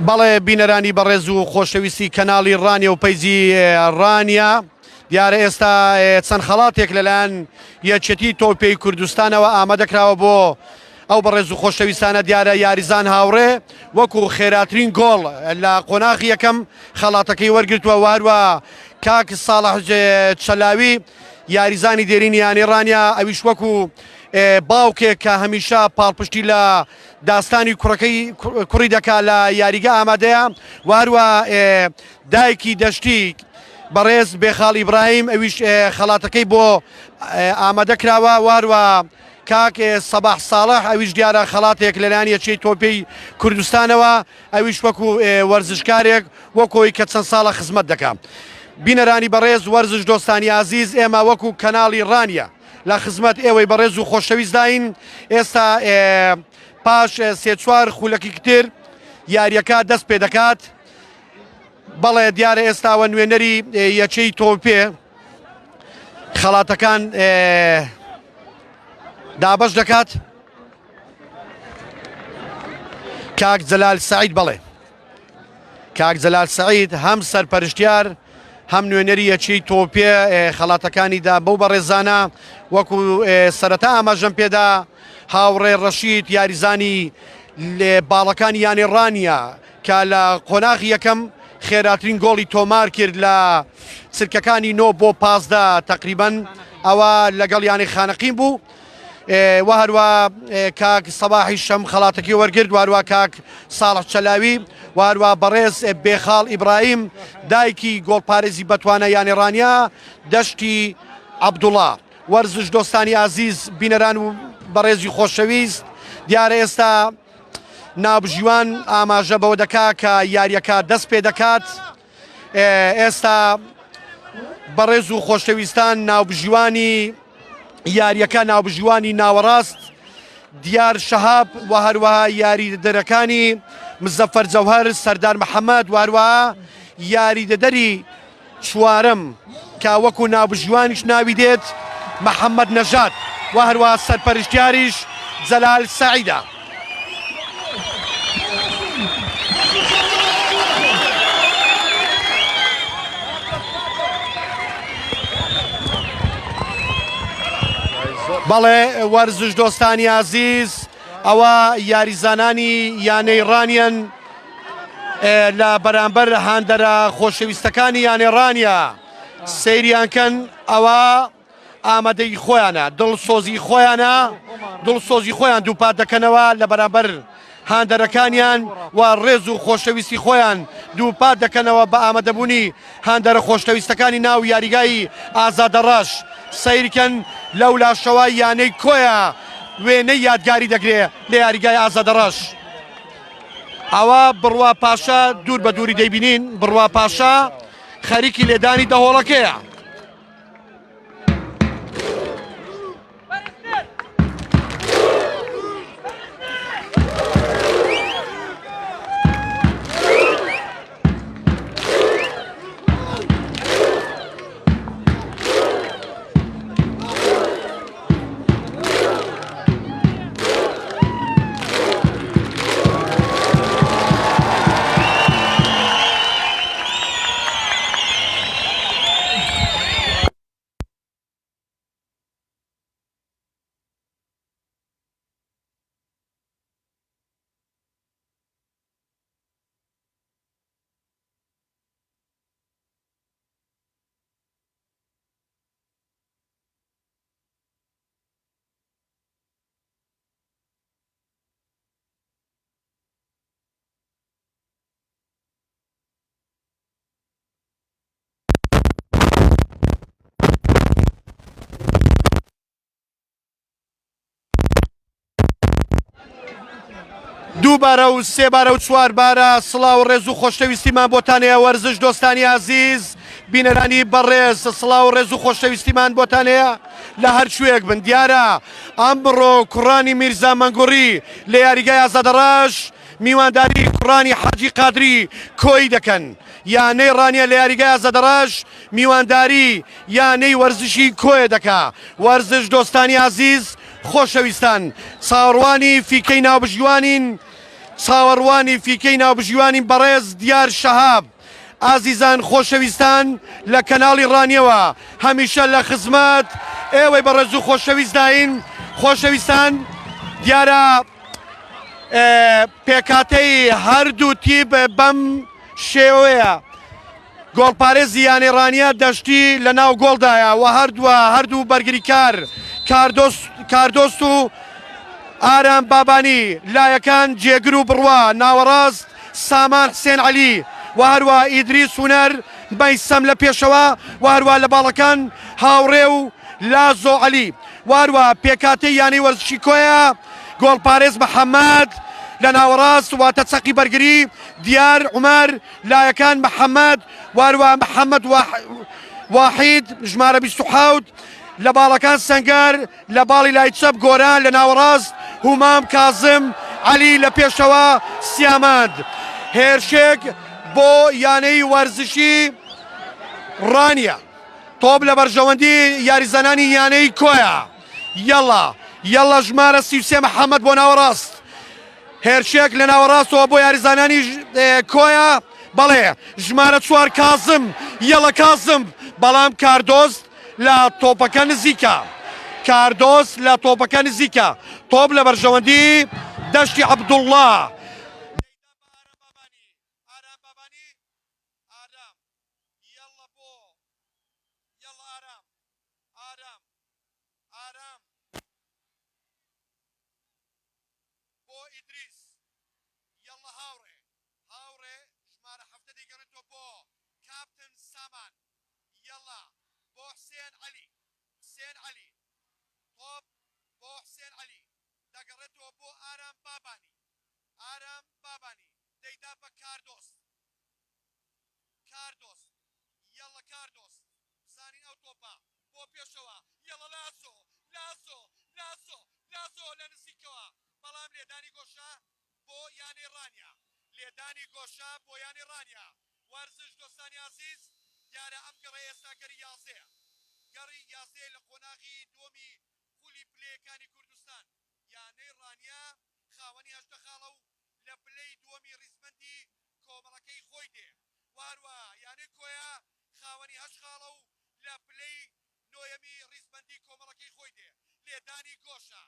بەڵێ بینەرانی بەڕێز و خۆشەویستی کەناڵی ڕانیە و پەیجی ڕانیە دیارە ئێستا چەند خەڵاتێک لەلایەن یەکێتی تۆپەی کوردستانەوە ئامادەکراوە بۆ ئەو بەڕێز و خۆشەویستانە دیارە یاریزان هاوڕێ وەکو خێراترین گۆڵ لە قۆناغی یەکەم خەڵاتەکەی وەرگرتووە واروە کاک ساڵح چەلاوی یاریزانی دێرینیانی ڕانیە ئەویش وەکو باوکێک کە هەمیشە پاڵپشتی لە داستانی کوڕی دەکا لە یاریگە ئامادەیە واروە دایکی دەشتی بەڕێز بێخاڵ ئیبراهیم ئەویش خەڵاتەکەی بۆ ئامادە کراوە واروە کاک سەباح ساڵح ئەویش دیارە خەڵاتێک لەلایەن یەکێتی تۆپەی کوردستانەوە ئەویش وەکو وەرزشکارێک وەکۆی کە چەند ساڵە خزمەت دەکات. بینەرانی بەڕێز ورزش دۆستانی عزیز ئێمە وەکو کەناڵی ڕانیە لە خزمەت ئێوەی بەڕێز و خۆشەویست داین ئێستا پاش سێ چوار خولەکی کتر یاریەکە دەست پێ دەکات بەڵێ دیارە ئێستاوە نوێنەری یەکەی تۆپێ خەڵاتەکان دابەش دەکات کاک جەلال سەعید بەڵێ کاک جەلال سەعید هەم سەرپەرشتیار هەم نوێنەری یەکەی تۆپێ خەڵاتەکانیدا بەو بەڕێزانە وەکو سەرەتا ئاماژەم پێدا هاوڕێ ڕەشید یاریزانی باڵەکانی یانی ڕانیە کە لە قۆناغی یەکەم خێراترین گۆڵی تۆمار کرد لە چرکەکانی 9 بۆ 15 تقریبەن ئەوە لەگەڵ یانی خانەقیم بوو و هەروە کاک سەباحی شەم خەڵاتەکەی وەرگرت واروە کاک ساڵح چەلاوی واروە بەڕێز بێخاڵ ئیبراهیم دایکی گۆڵپارێزی بەتوانە یانی ڕانیە دەشتی عەبدوڵڵا. وەرزش دۆستانی عزیز بینەران و بەڕێزی خۆشەویست دیارە ئێستا ناوبژیوان ئاماژە بەوە دەکا کە یاریەکە دەست پێ دەکات ئێستا بەڕێز و خۆشەویستان ناوبژیوانی یاریەکە ناوبژیوانی ناوەڕاست دیار شەهاب و هەروەها یاریدەدەرەکانی مزەفەر جەوهەر سەردار محەممەد واروەها یاریدەدەری چوارەم کە وەکو ناوبژیوانیش ناوی دێت محەممەد نەژاد و هەروەها سەرپەرشتیاریش جەلال سەعیدە. بەڵێ وەرزش دۆستانی عزیز ئەوە یاریزانانی یانەی ڕانیەن لە بەرامبەر هاندەرە خۆشەویستەکانی یانێ ڕانیە سەیریانکەن ئەوە ئامادەی خۆیانە دڵسۆزی خۆیان دووپات دەکەنەوە لە بەرامبەر هاندەرەکانیان و ڕێز و خۆشەویستی خۆیان دووپات دەکەنەوە بە ئامادەبوونی هاندەرە خۆشەویستەکانی ناو یاریگای ئازادەڕەش سەیرکەن لەو لاشەوە یانەی کۆیە وێنەی یادگاری دەگرێت لە یاریگای ئازادەڕەش. ئەوە بڕوا پاشا دوور بە دووری دەیبینین بڕوا پاشا خەریکی لێدانی دەهۆڵەکەیە. دووبارە و سێبارە و چواربارە سڵاو و ڕێز و خۆشەویستیمان بۆتانەیە وەرزش دۆستانی عزیز بینەرانی بەڕێز سڵاو و ڕێز و خۆشەویستیمان بۆتانەیە لە هەر شوێک بن دیارە ئەمڕۆ کوڕانی میرزا مەنگوڕی لە یاریگای ئازادەڕەش میوانداری کوڕانی حاجی قادری کۆی دەکەن یانەی ڕانیە لە یاریگای ئازادەڕەش میوانداری یانەی وەرزشی کۆیە دەکا. وەرزش دۆستانی عزیز خۆشەویستان چاوەڕوانی فیکەی ناوبژیوانین چاوەڕوانی فیکەی ناوبژیوانی بەڕێز دیار شەهاب. ئازیزان خۆشەویستان لە کەناڵی ڕانیەوە هەمیشە لە خزمەت ئێوەی بەڕێز و خۆشەویست داین. خۆشەویستان دیارە پێکاتەی هەردوو تیب بەم شێوەیە گۆڵپارێزی یانێڕانیە دەشتی لە ناو گۆڵدایە و هەردوو بەرگریکار کاردۆست و ئارام بابانی، لایەکان جێگر و بڕوا، ناوەڕاست سامان حسێن عەلی و هەروە ئیدریس هونەر مەیسەم لە پێشەوە و هەروە لە باڵەکان هاوڕێ و لازۆ عەلی و هەروە پێکاتەی یانەی وەرزشی کۆیە گۆڵپارێز محەممەد لە ناوەڕاست واتە چەقی بەرگری، دیار عومەر، لایەکان محەممەد و هەروە محەممەد واحید ژمارە 27 لە باڵەکان سەنگەر، لە باڵی لای چەپ گۆران، لە ناوەڕاست هومام کازم عەلی لە پێشەوە سیامەند. هێرشێک بۆ یانەی وەرزشی ڕانیە تۆپ لە بەرژەوەندی یاریزانانی یانەی کۆیە. یەڵا ژمارە 33 محەممەد بۆ ناوەڕاست. هێرشێک لە ناوەڕاستەوە بۆ یاریزانانی کۆیە، بەڵێ ژمارە 4 کازم، یەڵە کازم، بەڵام کاردۆست لە تۆپەکە نزیکە. کاردۆست لە تۆپەکە نزیکە. تۆپ لە بەرژەوەندی دەشتی عەبدوڵڵا. لێدانی گۆشە بۆ یانی ڕانیا. وەرزش دۆستانی عەزیز، دیارە ئەم گەڕە ئێستا گەڕی یازدەیە. گەڕی یازدەیە لە قۆناغی دووەمی خولی پلەیەکانی کوردستان. یانەی ڕانیا خاوەنی 18 خاڵە و لە پلەی دووەمی ڕیزمەندی کۆمەڵەکەی خۆی دێ. واروە یانەی کۆیە خاوەنی 8 خاڵە و لە پلەی نۆیەمی ڕیزمەندی کۆمەڵەکەی خۆی دێ. لێدانی گۆشە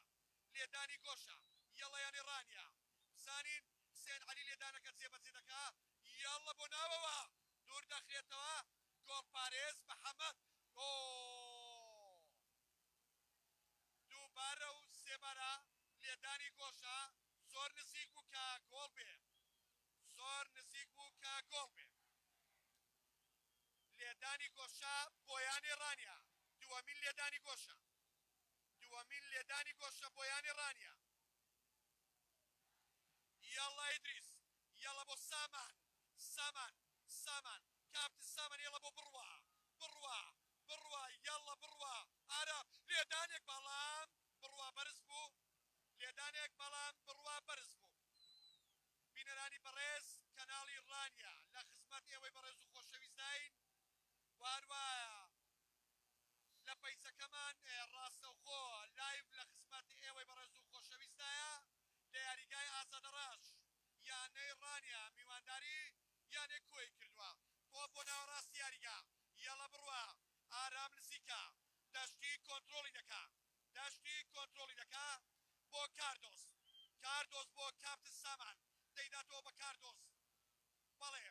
یەڵە یانی ڕانیا. بزانین حسێن عەلی لێدانەکە جێبەجێ دەکا. یاڵە بۆ ناوەوە دوور دەخرێتەوە. گۆڵپارێز محەممەد دووبارە و سێبارە لێدانی گۆشە. زۆر نزیک بوو کە گۆڵ بێ. لێدانی گۆشە بۆ یانی ڕانیا. دووەمین لێدانی گۆشە بۆ یانی ڕانیا. یاڵا ئیدریس، یاڵە بۆ سامان کاپتن سامان، یاڵە بۆ بڕوا یاڵە بڕوا. ئارام لێدانێک بەڵام بڕوا بەرز بوو. بینەرانی بەڕێز کەناڵی ڕانیا لە خزمەت ئێوەی بەڕێز و خۆشەویستین. واروایە لە پەیسەکەمان ڕاستەوخۆ لایڤ لە خزمەت ئێوەی بەڕێز و خۆشەویستایە لە یاریگای ئازادەڕاش. یانەی ڕانیا میوانداری یانەی کۆی کردووە. تۆ بۆ ناوەڕاستی یاریگا. یەڵە بڕوا ئارام نزیکە. دەشتی کۆنتڕۆڵی دەکا بۆ کاردۆست بۆ کاپتن سامان دەیداتەوە بە کاردۆست. بەڵێ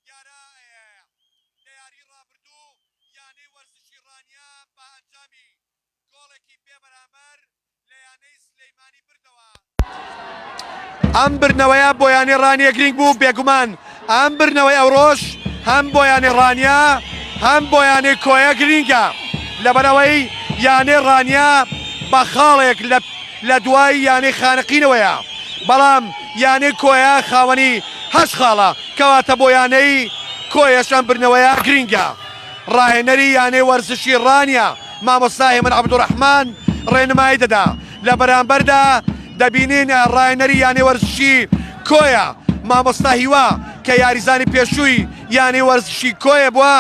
دیارە لە یاری ڕابردوو یانەی وەرزشی ڕانیا بە ئەنجامی گۆڵێکی بێبەرامبەر لە یانەی سلەیمانی بردەوە. ئەم برنەوەیە بۆ یانی ڕانیە گرنگ بوو بێگومان. ئەم برنەوەی ئەوڕۆژ هەم بۆ یانی ڕانیا هەم بۆ یانی کۆیە گرینگە، لەبەرەوەی یانەی ڕانیا بە خاڵێک لە دوای یانەی خانەقینەوەیە، بەڵام یانەی کۆیە خاوەنی 8 خاڵە، کەواتە بۆ یانەی کۆیەش ئەم برنەوەیە گرینگە. ڕاهێنەری یانەی وەرزشی ڕانیا مامۆستا هێمن عەبدوڕەحمان ڕێنمایی دەدا. لە بەرامبەردا دەبینین ڕاهێنەری یانەی وەرزشی کۆیە مامۆستا هیوا کە یاریزانی پێشووی یانەی وەرزشی کۆیە بووە،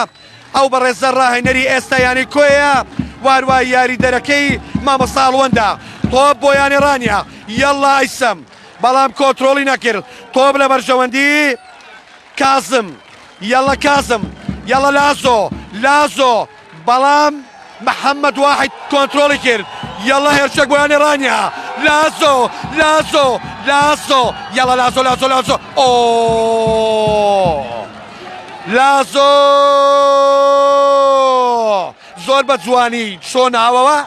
ئەو بەڕێزە ڕاهێنەری ئێستا یانەی کۆیە، واروای یاریدەرەکەی مامۆستا ئەڵوەندە. تۆپ بۆ یانی ڕانیا. یەڵا ئەیسەم بەڵام کۆنتترۆلی نەکرد تۆ لە بەرژەوەندی کازم یەڵە کازم یەڵە لازۆ بەڵام محەممەد واحد کۆنتترۆلی کرد یەڵە هێرشێک بۆیانی ڕانیا لازۆ یەڵە لازۆ ئۆ لازۆ زۆر بە جوانی چۆن ناوەوە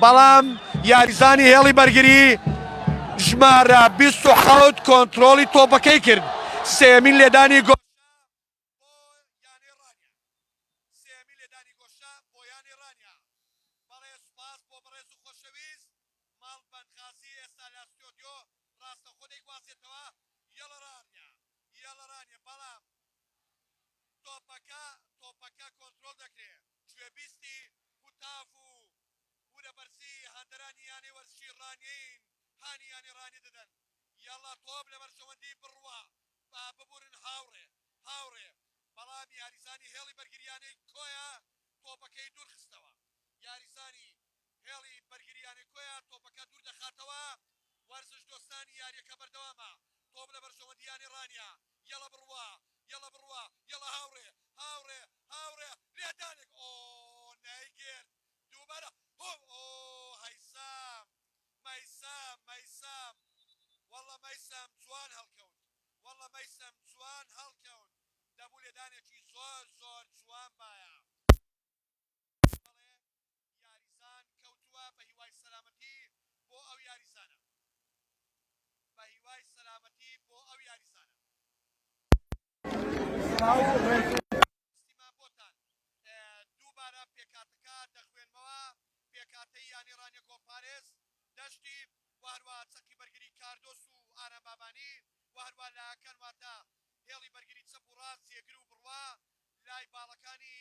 بەڵام یاریزانی هێڵی بەرگری ژمارە 27 کۆنتترۆلی تۆپەکەی کرد سێمین لێدانی گۆ سێمی لێدانی گۆشە بۆیانی ڕانیا بەڵێ سوپاس بۆ بەڕێز و خۆشەویست ماڵ بەندخازی ئێستا لە ستۆدیۆ ڕاستە خۆدەی گوازێتەوە یەڵە ڕانیا بەڵام تۆپەکە کۆنتترۆل دەکرێت گوێبیستی کوتاف و ورە بەرزی هەندەرانی یانەی وەرزشی ڕانیین هانیانی ڕانی دەدەن یاڵا تۆپ لە بەرژەوەندی بڕوە ببورن هاوڕێ بەڵام یاریزانی هێڵی بەرگریانەی کۆیە تۆپەکەی دوور خستەوە یاریزانی هێڵی بەرگریانەی کۆیە تۆپەکە دوور دەخاتەوە وەرزش دۆستانی یاریەکە بەردەوامە تۆپ لە بەرژەوەندیانی ڕانیا یەڵە بڕوە یەڵە هاوڕێ لێدانێک ئۆ نایگرت دووبارە هەیسام وەڵە مەیسەم جوان هەڵکەون دەبوو لێدانێکی زۆر جوان باە یاریزان کەوتووە بە هیوای سەلامەتی بۆ ئەو یاریزانە بۆتان دووبارە پێکاتەکە دەخوێنمەوە پێکاتەی یانی ڕانیە گۆپارێز دەشتی وهروە چەکی بەرگری کاردۆس و ئارام بابانی وهروە لایەکان واتە هێڵی بەرگری چەپ و ڕاست جێگر و بڕوا لای باڵەکانی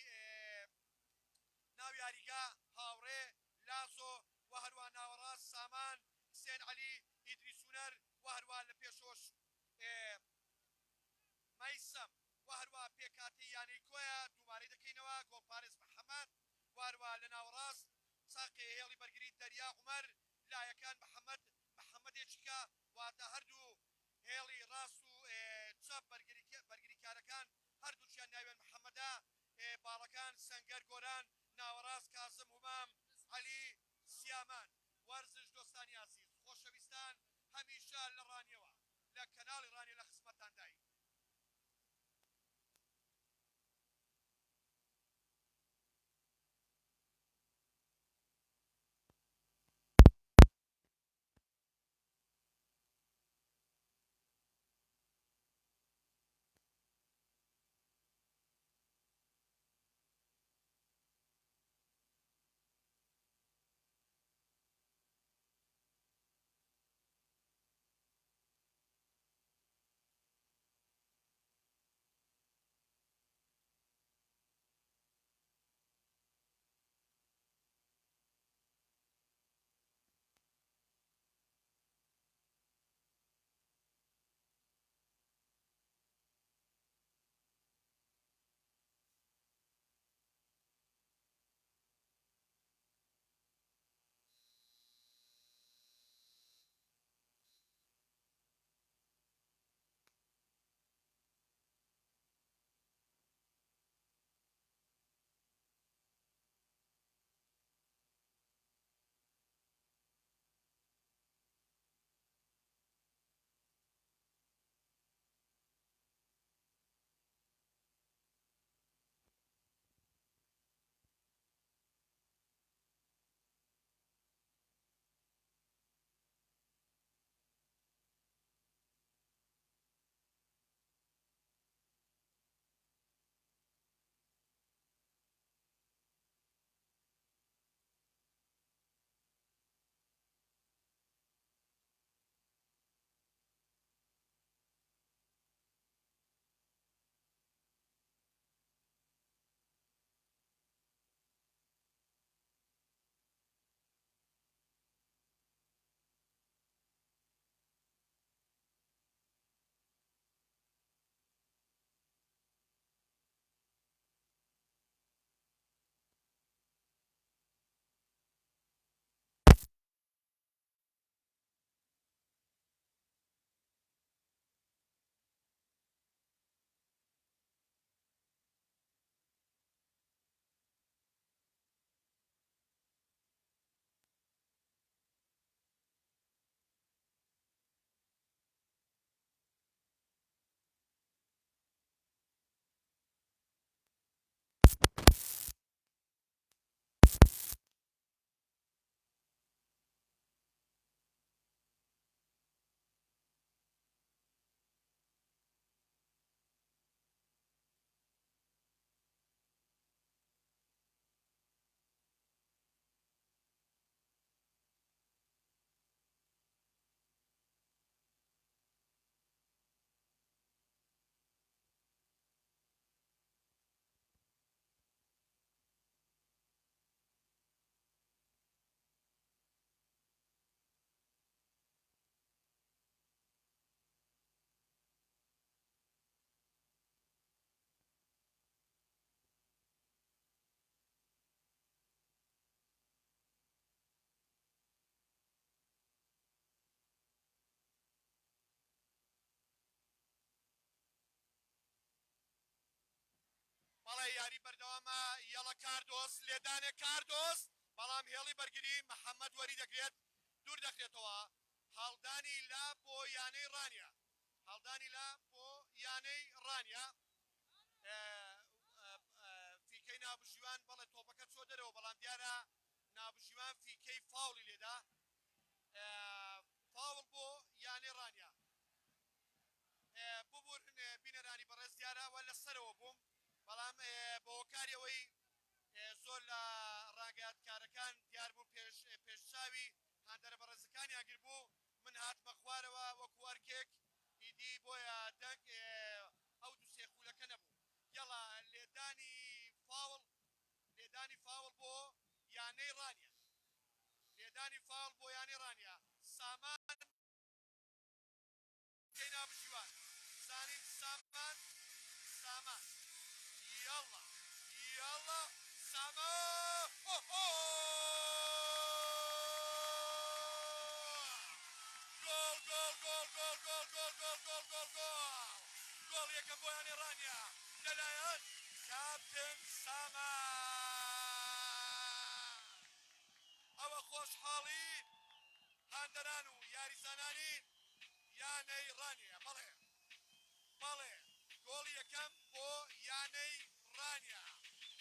ناو یاریگا هاوڕێ لازۆ وهروە ناوەڕاست سامان حسێن عەلی ئیدریسونەر وهروە لە پێشۆش مەیسەم وهروە پێکاتی یانەی کۆیە دووبارەی دەکەینەوە گۆپارێز محەممەد وهروە لە ناوەڕاست چاقی هێڵی بەرگری دەریا عومەر لایەکان محەممەدێکیکە واتە هەردوو هێڵی ڕاست و چەپ بەرگریکارەکان هەردووچیان ناوێن محەممەدا باڵەکان سەنگەر گۆران ناوەڕاست کازم هومام عەلی سیامان وەرزش دۆستانی عەزیز خۆشەویستان هەمیشە لە ڕانیەوە لە کەناڵی ڕانی لە خزمەتاندای یاری بەردەوامە یەڵە کاردۆس لێدانێ کاردۆس بەڵام هێڵی بەرگری محەممەد وەری دەگرێت دوور دەکرێتەوە هەڵدانی لا بۆ یانەی ڕانیا هەڵدانی لا بۆ یانەی ڕانیا فیکەی نابژیوان بەڵێ تۆپەکە چۆ دەرەوە بەڵام دیارە نابژیوان فیکەی فاوڵی لێدا فاوڵ بۆ یانەی ڕانیا ببوورن بینەرانی بەڕێز دیارەوە لەسەرەوە بووم بەڵام بۆ کاریەوەی زۆر لە ڕاگەیاتکارەکان دیار بوو پێشچاوی هاندەرە بەڕێزەکانی ئاگر بوو من هاتمە خوارەوە وەکو ئەرکێک ئیدی بۆیە دەنگ ئەو دووسێ خولەکە نەبوو یەڵا لێدانی فاوڵ بۆ یانەی ڕانیا لێدانی فاوڵ بۆ یانەی ڕانیا سامان کەی نابژیوان زانین سامان يلا سما جول یەکەم بۆ یانی ڕانیا لەلایەن کاپتن ساما ئەوە خۆشحاڵی هاندەران و یاریزانانی یانەی ڕانیا بەڵێ گۆڵی یەکەم بۆ یانەی ڕانیا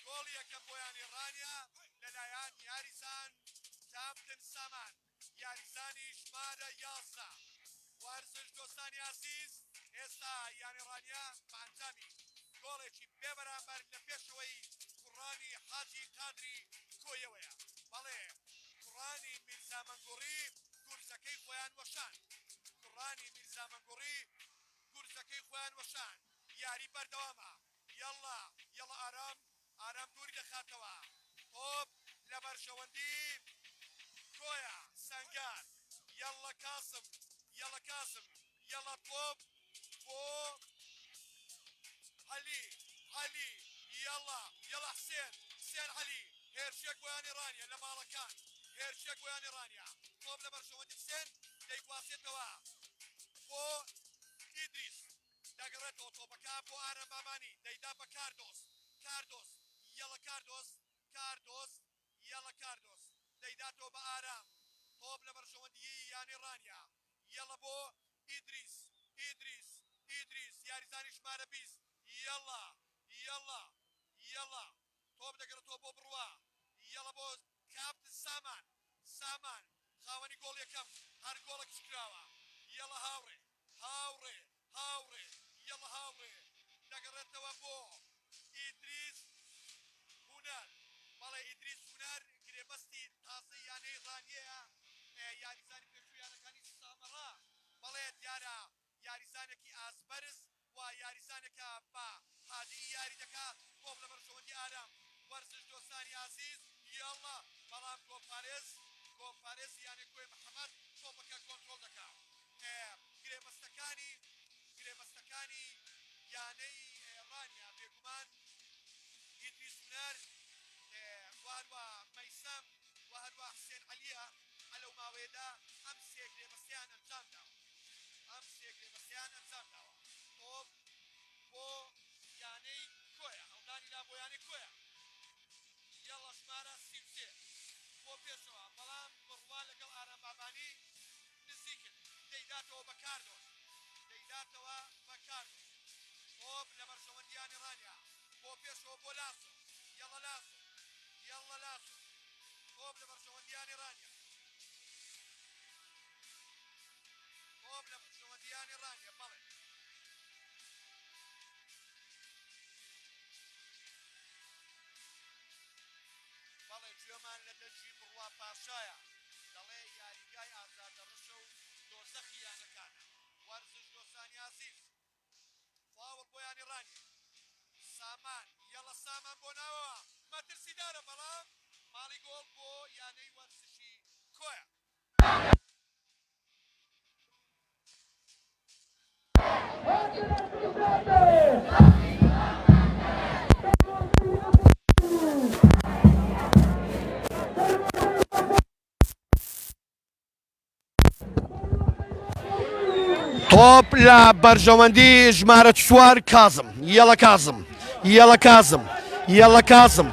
گۆڵی یەکەم بۆ یانی ڕانیا لەلایەن یاریزان کاپتن سامان یاریزانی ژمارە 11 وارزش دۆستانی عزیز ئێستا یانی ڕانیا پانجامی گۆڵێکی بێبەرامبەر لە پێشەوەی کوڕانی حاجی قادری کۆیەوەیە بەڵێ کوڕانی میرزا مەنگوڕی گورجەکەی خۆیان وەشان گورجەکەی خۆیان وەشان یاری بەردەوامە یەڵا ئارام دووری دەخاتەوە تۆپ لە بەرژەوەندی کۆیە سەنگار یەڵا کاسم یەڵا تۆپ بۆ عەلی یەڵا حسێن عەلی هێرشێک بۆ یانی ڕانیا لە ماڵەکان تۆپ لە بەرژەوەندی حسێن دەیگواسێتەوە بۆ ئیدریس دەگەڕێتەوە تۆپەکە بۆ ئارەم بابانی دەیدا بە کاردۆس یەڵە کاردۆس دەیداتەوە بە ئارام تۆپ لە بەرژەوەندی یانی ڕانیا یەڵە بۆ ئیدریس یاریزانی ژمارە 20 یەڵا تۆپ دەگەڕێتەوە بۆ بڕوا یەڵە بۆ کاپتن سامان خاوەنی گۆڵ یەکەم هەر گۆڵێک چکراوە یەڵە هاوڕێ دەگەڕێتەوە بۆ ئیدریس هونەر گرێبەستی تازەی یانەی ڕانیەیە یاریزانی پێشویانەکانی سامەڕا بەڵێ دیارە یاریزانێکی ئاسبەرز و یاریزانێکە بە حادی یاری دەکا تۆپ لە بەرژەوەندی ئارام وەرزش دۆستانی عزیز یەڵا بەڵام کۆپارێز یانێ کۆی محەممەد تۆپەکە کۆنترۆل دەکا گرێبەستەکانی یانەی ڕانیا بێگومان ئیدریس هونەر وهروە مەیسەم و هەروە حسێن عەلیە لەو ماوەیەدا ئەم سێ گرێبەستیان ئەنجام داوە تۆپ بۆ یانەی کۆیە هەڵدانی لا بۆ یانەی کۆیە یەڵە ژمارە 33 بۆ پێشەوە بەڵام بڕوا لەگەڵ ئارام بابانی نزیکن دەیداتەوە بە کاردۆس تۆپ لە بەرژەوەندی یانی ڕانیا بۆ پێشەوە بۆ لاسۆ یەڵە لاسۆ تۆپ لە بەرژەوەندی یانی ڕانیا بەڵێ گوێمان لە دەنجی بڕوا پاشایە دەڵێ یاریگای ئازادە ڕشە و دۆزەخی یانەکانە وەرزش دۆستانی عزیز فاوڵ بۆ یانی ڕانیا یەڵە سامان بۆ ناوەوە مەترسیدارە بەڵام ماڵی گۆڵ بۆ یانەی وەرزشی کۆیە تۆپ لە بەرژەوەندی ژمارە 4 کازم یەڵە کازم یەڵە کازم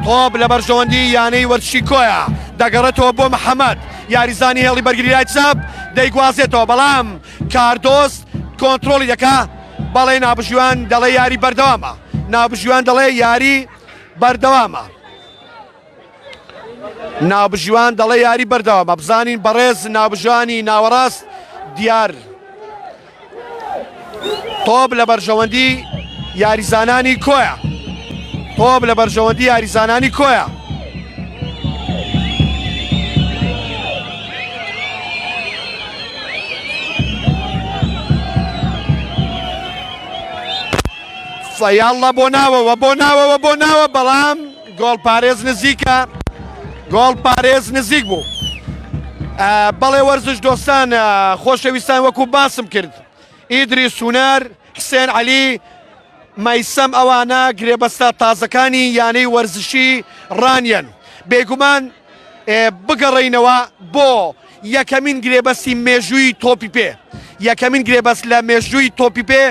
تۆپ لە بەرژەوەندی یانەی وەرزشی کۆیە دەگەڕێتەوە بۆ محەممەد یاریزانی هێڵی بەرگری لای چاپ دەیگوازێتەوە بەڵام کاردۆست کۆنتترۆلی دەکا بەڵێ نابژوان دەڵێ یاری بەردەوامە نابژوان دەڵێ یاری بەردەوامە نابژوان دەڵێ یاری بەردەوامە بزانین بەڕێز نابژوانی ناوەڕاست دیار تۆپ لە بەرژەوەندی یاریزانانی کۆیە تۆپ لە بەرژەوەندی یاریزانانی کۆیە فەیاڵە بۆ ناوەوە بۆ ناوەوە بۆ ناوە بەڵام گۆڵ پارێز نزیکە گۆڵ پارێز نزیک بوو بەڵێ وەرزش دۆستان خۆشەویستان وەکو باسم کرد ئیدریس هونەر حسێن عەلی مەیسەم ئەوانە گرێبەستە تازەکانی یانەی وەرزشی ڕانیەن بێگومان بگەڕێینەوە بۆ یەکەمین گرێبەستی مێژووی تۆپی پێ یەکەمین گرێبەست لە مێژووی تۆپی پێ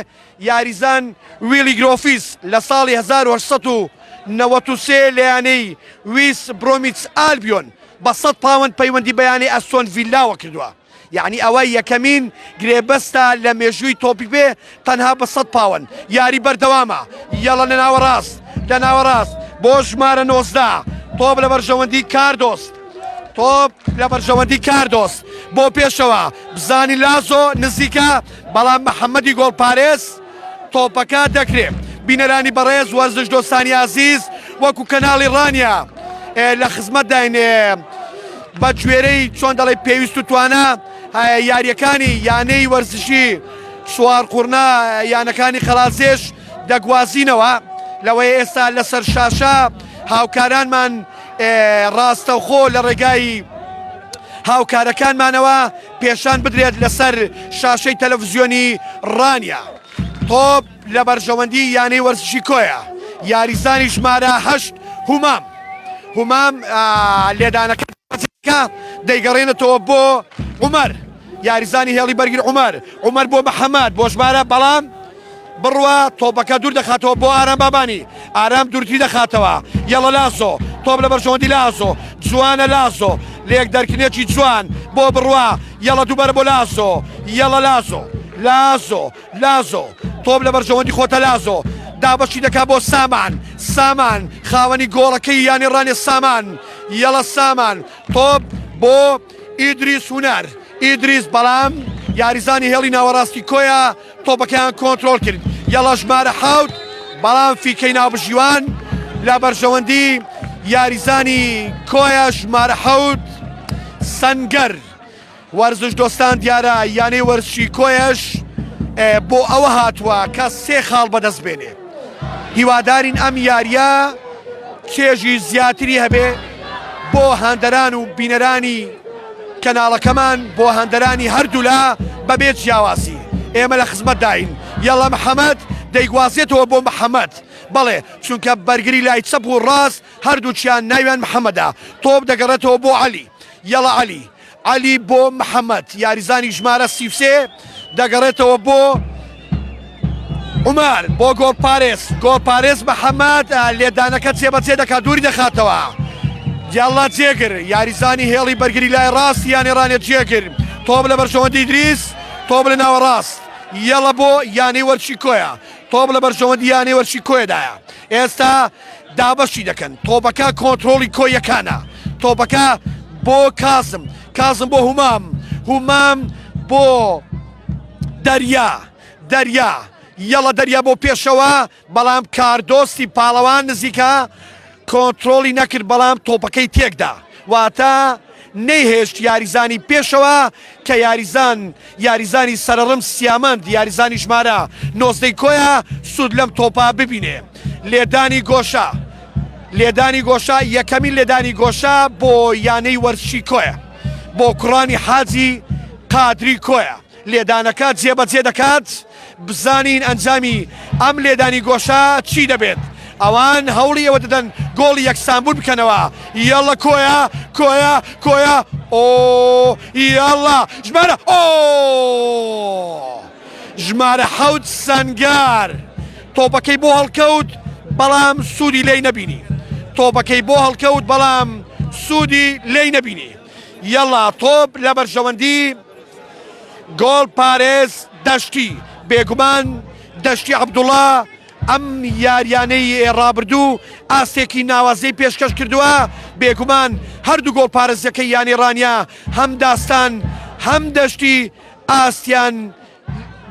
یاریزان ویلی گرۆفیس لە ساڵی 1993 لە یانەی ویس برۆمیچ ئالبیۆن بە 100 پاوەند پەیوەندی بەیانی ئەستۆن ڤیلاوە کردووە یعنی ئەوە یەکەمین گرێبەستە لە مێژووی تۆپی پێ تەنها بە 100 پاوەند یاری بەردەوامە یەڵە لە ناوەڕاست لە ناوەڕاست بۆ ژمارە 19 تۆپ لە بەرژەوەندی کاردۆست تۆپ لە بەرژەوەندی کاردۆست بۆ پێشەوە بزانی لازۆ نزیکە بەڵام محەممەدی گۆڵپارێز تۆپەکە دەکرێت بینەرانی بەڕێز وەرزش دۆستانی عزیز وەکو کەناڵی ڕانیا لە خزمەت داینێ بە گوێرەی چۆن دەڵێ پێویست و توانە یاریەکانی یانەی وەرزشی سوارقورنا یانەکانی خەڵازێش دەگوازینەوە لەوەی ئێستا لەسەر شاشە هاوکارانمان ڕاستەوخۆ لە ڕێگای هاوکارەکانمانەوە پێشان بدرێت لەسەر شاشەی تەلەڤیزیۆنی ڕانیا تۆپ لە بەرژەوەندی یانەی وەرزشی کۆیە یاریزانی ژمارە 8 هومام لێدانەکە دەیگەڕێنێتەوە بۆ عومەر یاریزانی هێڵی بەرگر عومەر بۆ محەممەد بۆ ژمارە بەڵام بڕوە تۆپەکە دوور دەخاتەوە بۆ ئارام بابانی ئارام دوورتری دەخاتەوە یەڵە لاسۆ تۆپ لە بەرژەوەندی لاسۆ جوانە لاسۆ لێک دەرکنێکی جوان بۆ بڕوە یەڵە دووبەر بۆ لاسۆ یەڵە لازۆ تۆپ لە بەرژەوەندی خۆتە لازۆ دابەشی دەکا بۆ سامان خاوەنی گۆڵەکەی یانی ڕانێ سامان یەڵە سامان تۆپ بۆ ئیدریس هونەر ئیدریس بەڵام یاریزانی هێڵی ناوەڕاستی کۆیە تۆپەکەیان کۆنتترۆل کرد یەڵە ژمارە 7 بەڵام فیکەی ناوبژیوان لە بەرژەوەندی یاریزانی کۆیە ژمارە 7 سەنگەر وەرزش دۆستان دیارە یانەی وەرزشی کۆیەش بۆ ئەوە هاتووە کە 3 خاڵ بەدەست بێنێ هیوادارین ئەم یاریە چێژی زیاتری هەبێ بۆ هەندەران و بینەرانی کەناڵەکەمان بۆ هەندەرانی هەردوو لا بەبێ جیاوازی ئێمە لە خزمەت داین یەڵە محەممەد دەیگوازێتەوە بۆ محەممەد بەڵێ چونکە بەرگری لای چەپ و ڕاست هەردووچیان ناویان محەممەدا تۆپ دەگەڕێتەوە بۆ عەلی یەڵە عەلی بۆ محەممەد یاریزانی ژمارە 33 دەگەڕێتەوە بۆ عومەر بۆ گۆڵپارێز محەممەد لێدانەکە جێبەجێ دەکات دووری دەخاتەوە یاڵا جێگر یاریزانی هێڵی بەرگری لای ڕاست یانی ڕانێت جێگر تۆپ لە بەرژەوەندی ئیدریس تۆپ لە ناوەڕاست یەڵە بۆ یانەی وەرزشی کۆیە تۆپ لە بەرژەوەندی یانەی وەرزشی کۆیەدایە ئێستا دابەشی دەکەن تۆپەکە کۆنتترۆلی کۆیەکانە تۆپەکە بۆ کازم بۆ هومام بۆ دەریا یەڵە دەریا بۆ پێشەوە بەڵام کاردۆستی پاڵەوان نزیکە کۆنتترۆلی نەکرد بەڵام تۆپەکەی تێکدا واتە نەیهێشت یاریزانی پێشەوە کە یاریزانی سەرڕم سیامەند یاریزانی ژمارە 19 کۆیە سوود لەم تۆپا ببینێ لێدانی گۆشە یەکەمین لێدانی گۆشە بۆ یانەی وەرزشی کۆیە بۆ کوڕانی حاجی قادری کۆیە لێدانەکە جێبەجێ دەکات بزانین ئەنجامی ئەم لێدانی گۆشە چی دەبێت ئەوان هەوڵی ئەوە دەدەن گۆڵی یەکسانبوون بکەنەوە یەڵە کۆیە یاڵا ژمارە 7 سەنگار تۆپەکەی بۆ هەڵکەوت بەڵام سوودی لی نەبینی تۆپەکەی بۆ هەڵکەوت بەڵام سوودی لی نەبینی یەڵا تۆپ لە بەرژەوەندی گۆڵ پارێز دەشتی بێگومان دەشتی عەبدوڵڵا ئەم یاریانەی ڕابردوو ئاستێکی ناوازەی پێشکەش کردووە بێگومان هەردوو گۆڵ پارێزەکەی یانێڕانیا هەم داستان هەم دەشتی ئاستیان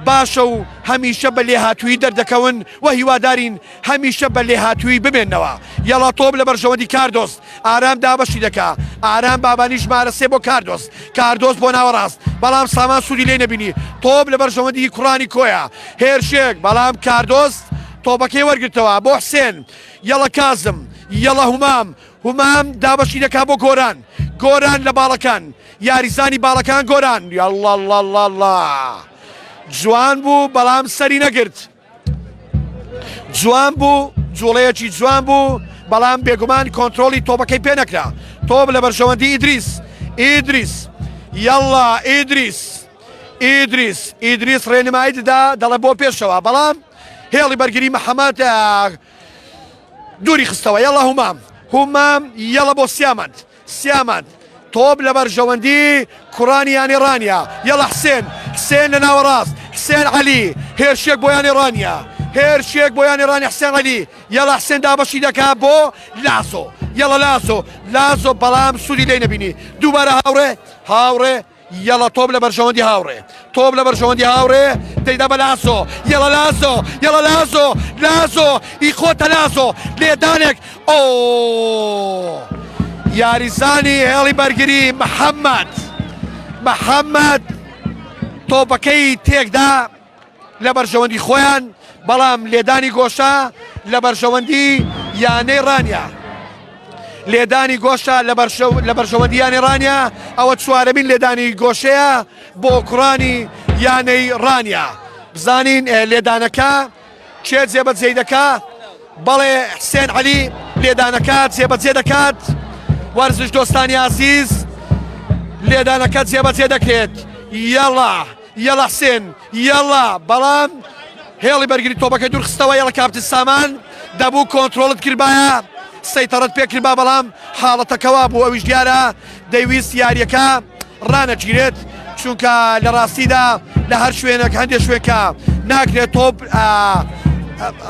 باشە و هەمیشە بە لێهاتووی دەردەکەون و هیوادارین هەمیشە بە لێهاتووی ببێنەوە یەڵا تۆپ لە بەرژەوەندی کاردۆست ئارام دابەشی دەکا ئارام بابانی ژمارە سێ بۆ کاردۆست بۆ ناوەڕاست بەڵام سامان سوودی لێ نەبینی تۆپ لە بەرژەوەندی کوڕانی کۆیە هێرشێک بەڵام کاردۆست تۆپەکەی وەرگرتەوە بۆ حسێن یەڵە کازم یەڵە هومام دابەشی دەکا بۆ گۆران لە باڵەکان یاریزانی باڵەکان گۆران یاڵڵڵڵڵ جوان بوو بەڵام سەری نەگرت جوان بوو جوڵەیەکی جوان بوو بەڵام بێگومان کۆنتترۆلی تۆپەکەی پێ نەکرا تۆپ لە بەرژەوەندی ئیدریس یەڵڵا ئیدریس ڕێنمایی دەدا دەڵێ بۆ پێشەوە بەڵام هێڵی بەرگری محەممەد دووری خستەوە یەڵە هومام یەڵە بۆ سیامەند تۆپ لە بەرژەوەندی کوڕانی یانێڕانیا یەڵە حسێن لە ناوەڕاست حسێن عەلی هێرشێک بۆ یانێڕانیا حسێن عەلی یەڵە حسێن دابەشی دەکا بۆ لاسۆ یەڵە لاسۆ بەڵام سوودی لێ نەبینی دووبارە هاوڕێ یەڵە تۆپ لە بەرژەوەندی هاوڕێ دەیدا بە لاسۆ یەڵە لاسۆ ئیخۆتە لاسۆ لێدانێک ئۆ یاریزانی هێڵی بەرگری محەممەد تۆپەکەی تێکدا لە بەرژەوەندی خۆیان بەڵام لێدانی گۆشە لە بەرژەوەندی یانەی ڕانیا لە بەرژەوەندی یانێڕانیا ئەوە چوارەمین لێدانی گۆشەیە بۆ کوڕانی یانەی ڕانیا بزانین لێدانەکە کێ جێبەجێ دەکا بەڵێ حسێن عەلی لێدانەکە جێبەجێ دەکات وەرزش دۆستانی عەزیز لێدانەکە جێبەجێ دەکرێت یەڵە حسێن بەڵام هێڵی بەرگری تۆپەکە دوور خستەوە یەڵە کاپتن سامان دەبوو کۆنتترۆلت کردبایە سەیتەڕەت پێکردبا بەڵام حاڵەتەکەوا بوو ئەویش دیارە دەیویست یاریەکە ڕانەگیرێت چونکە لە ڕاستیدا لە هەر شوێنێک هەندێک شوێنکە ناکرێت تۆپ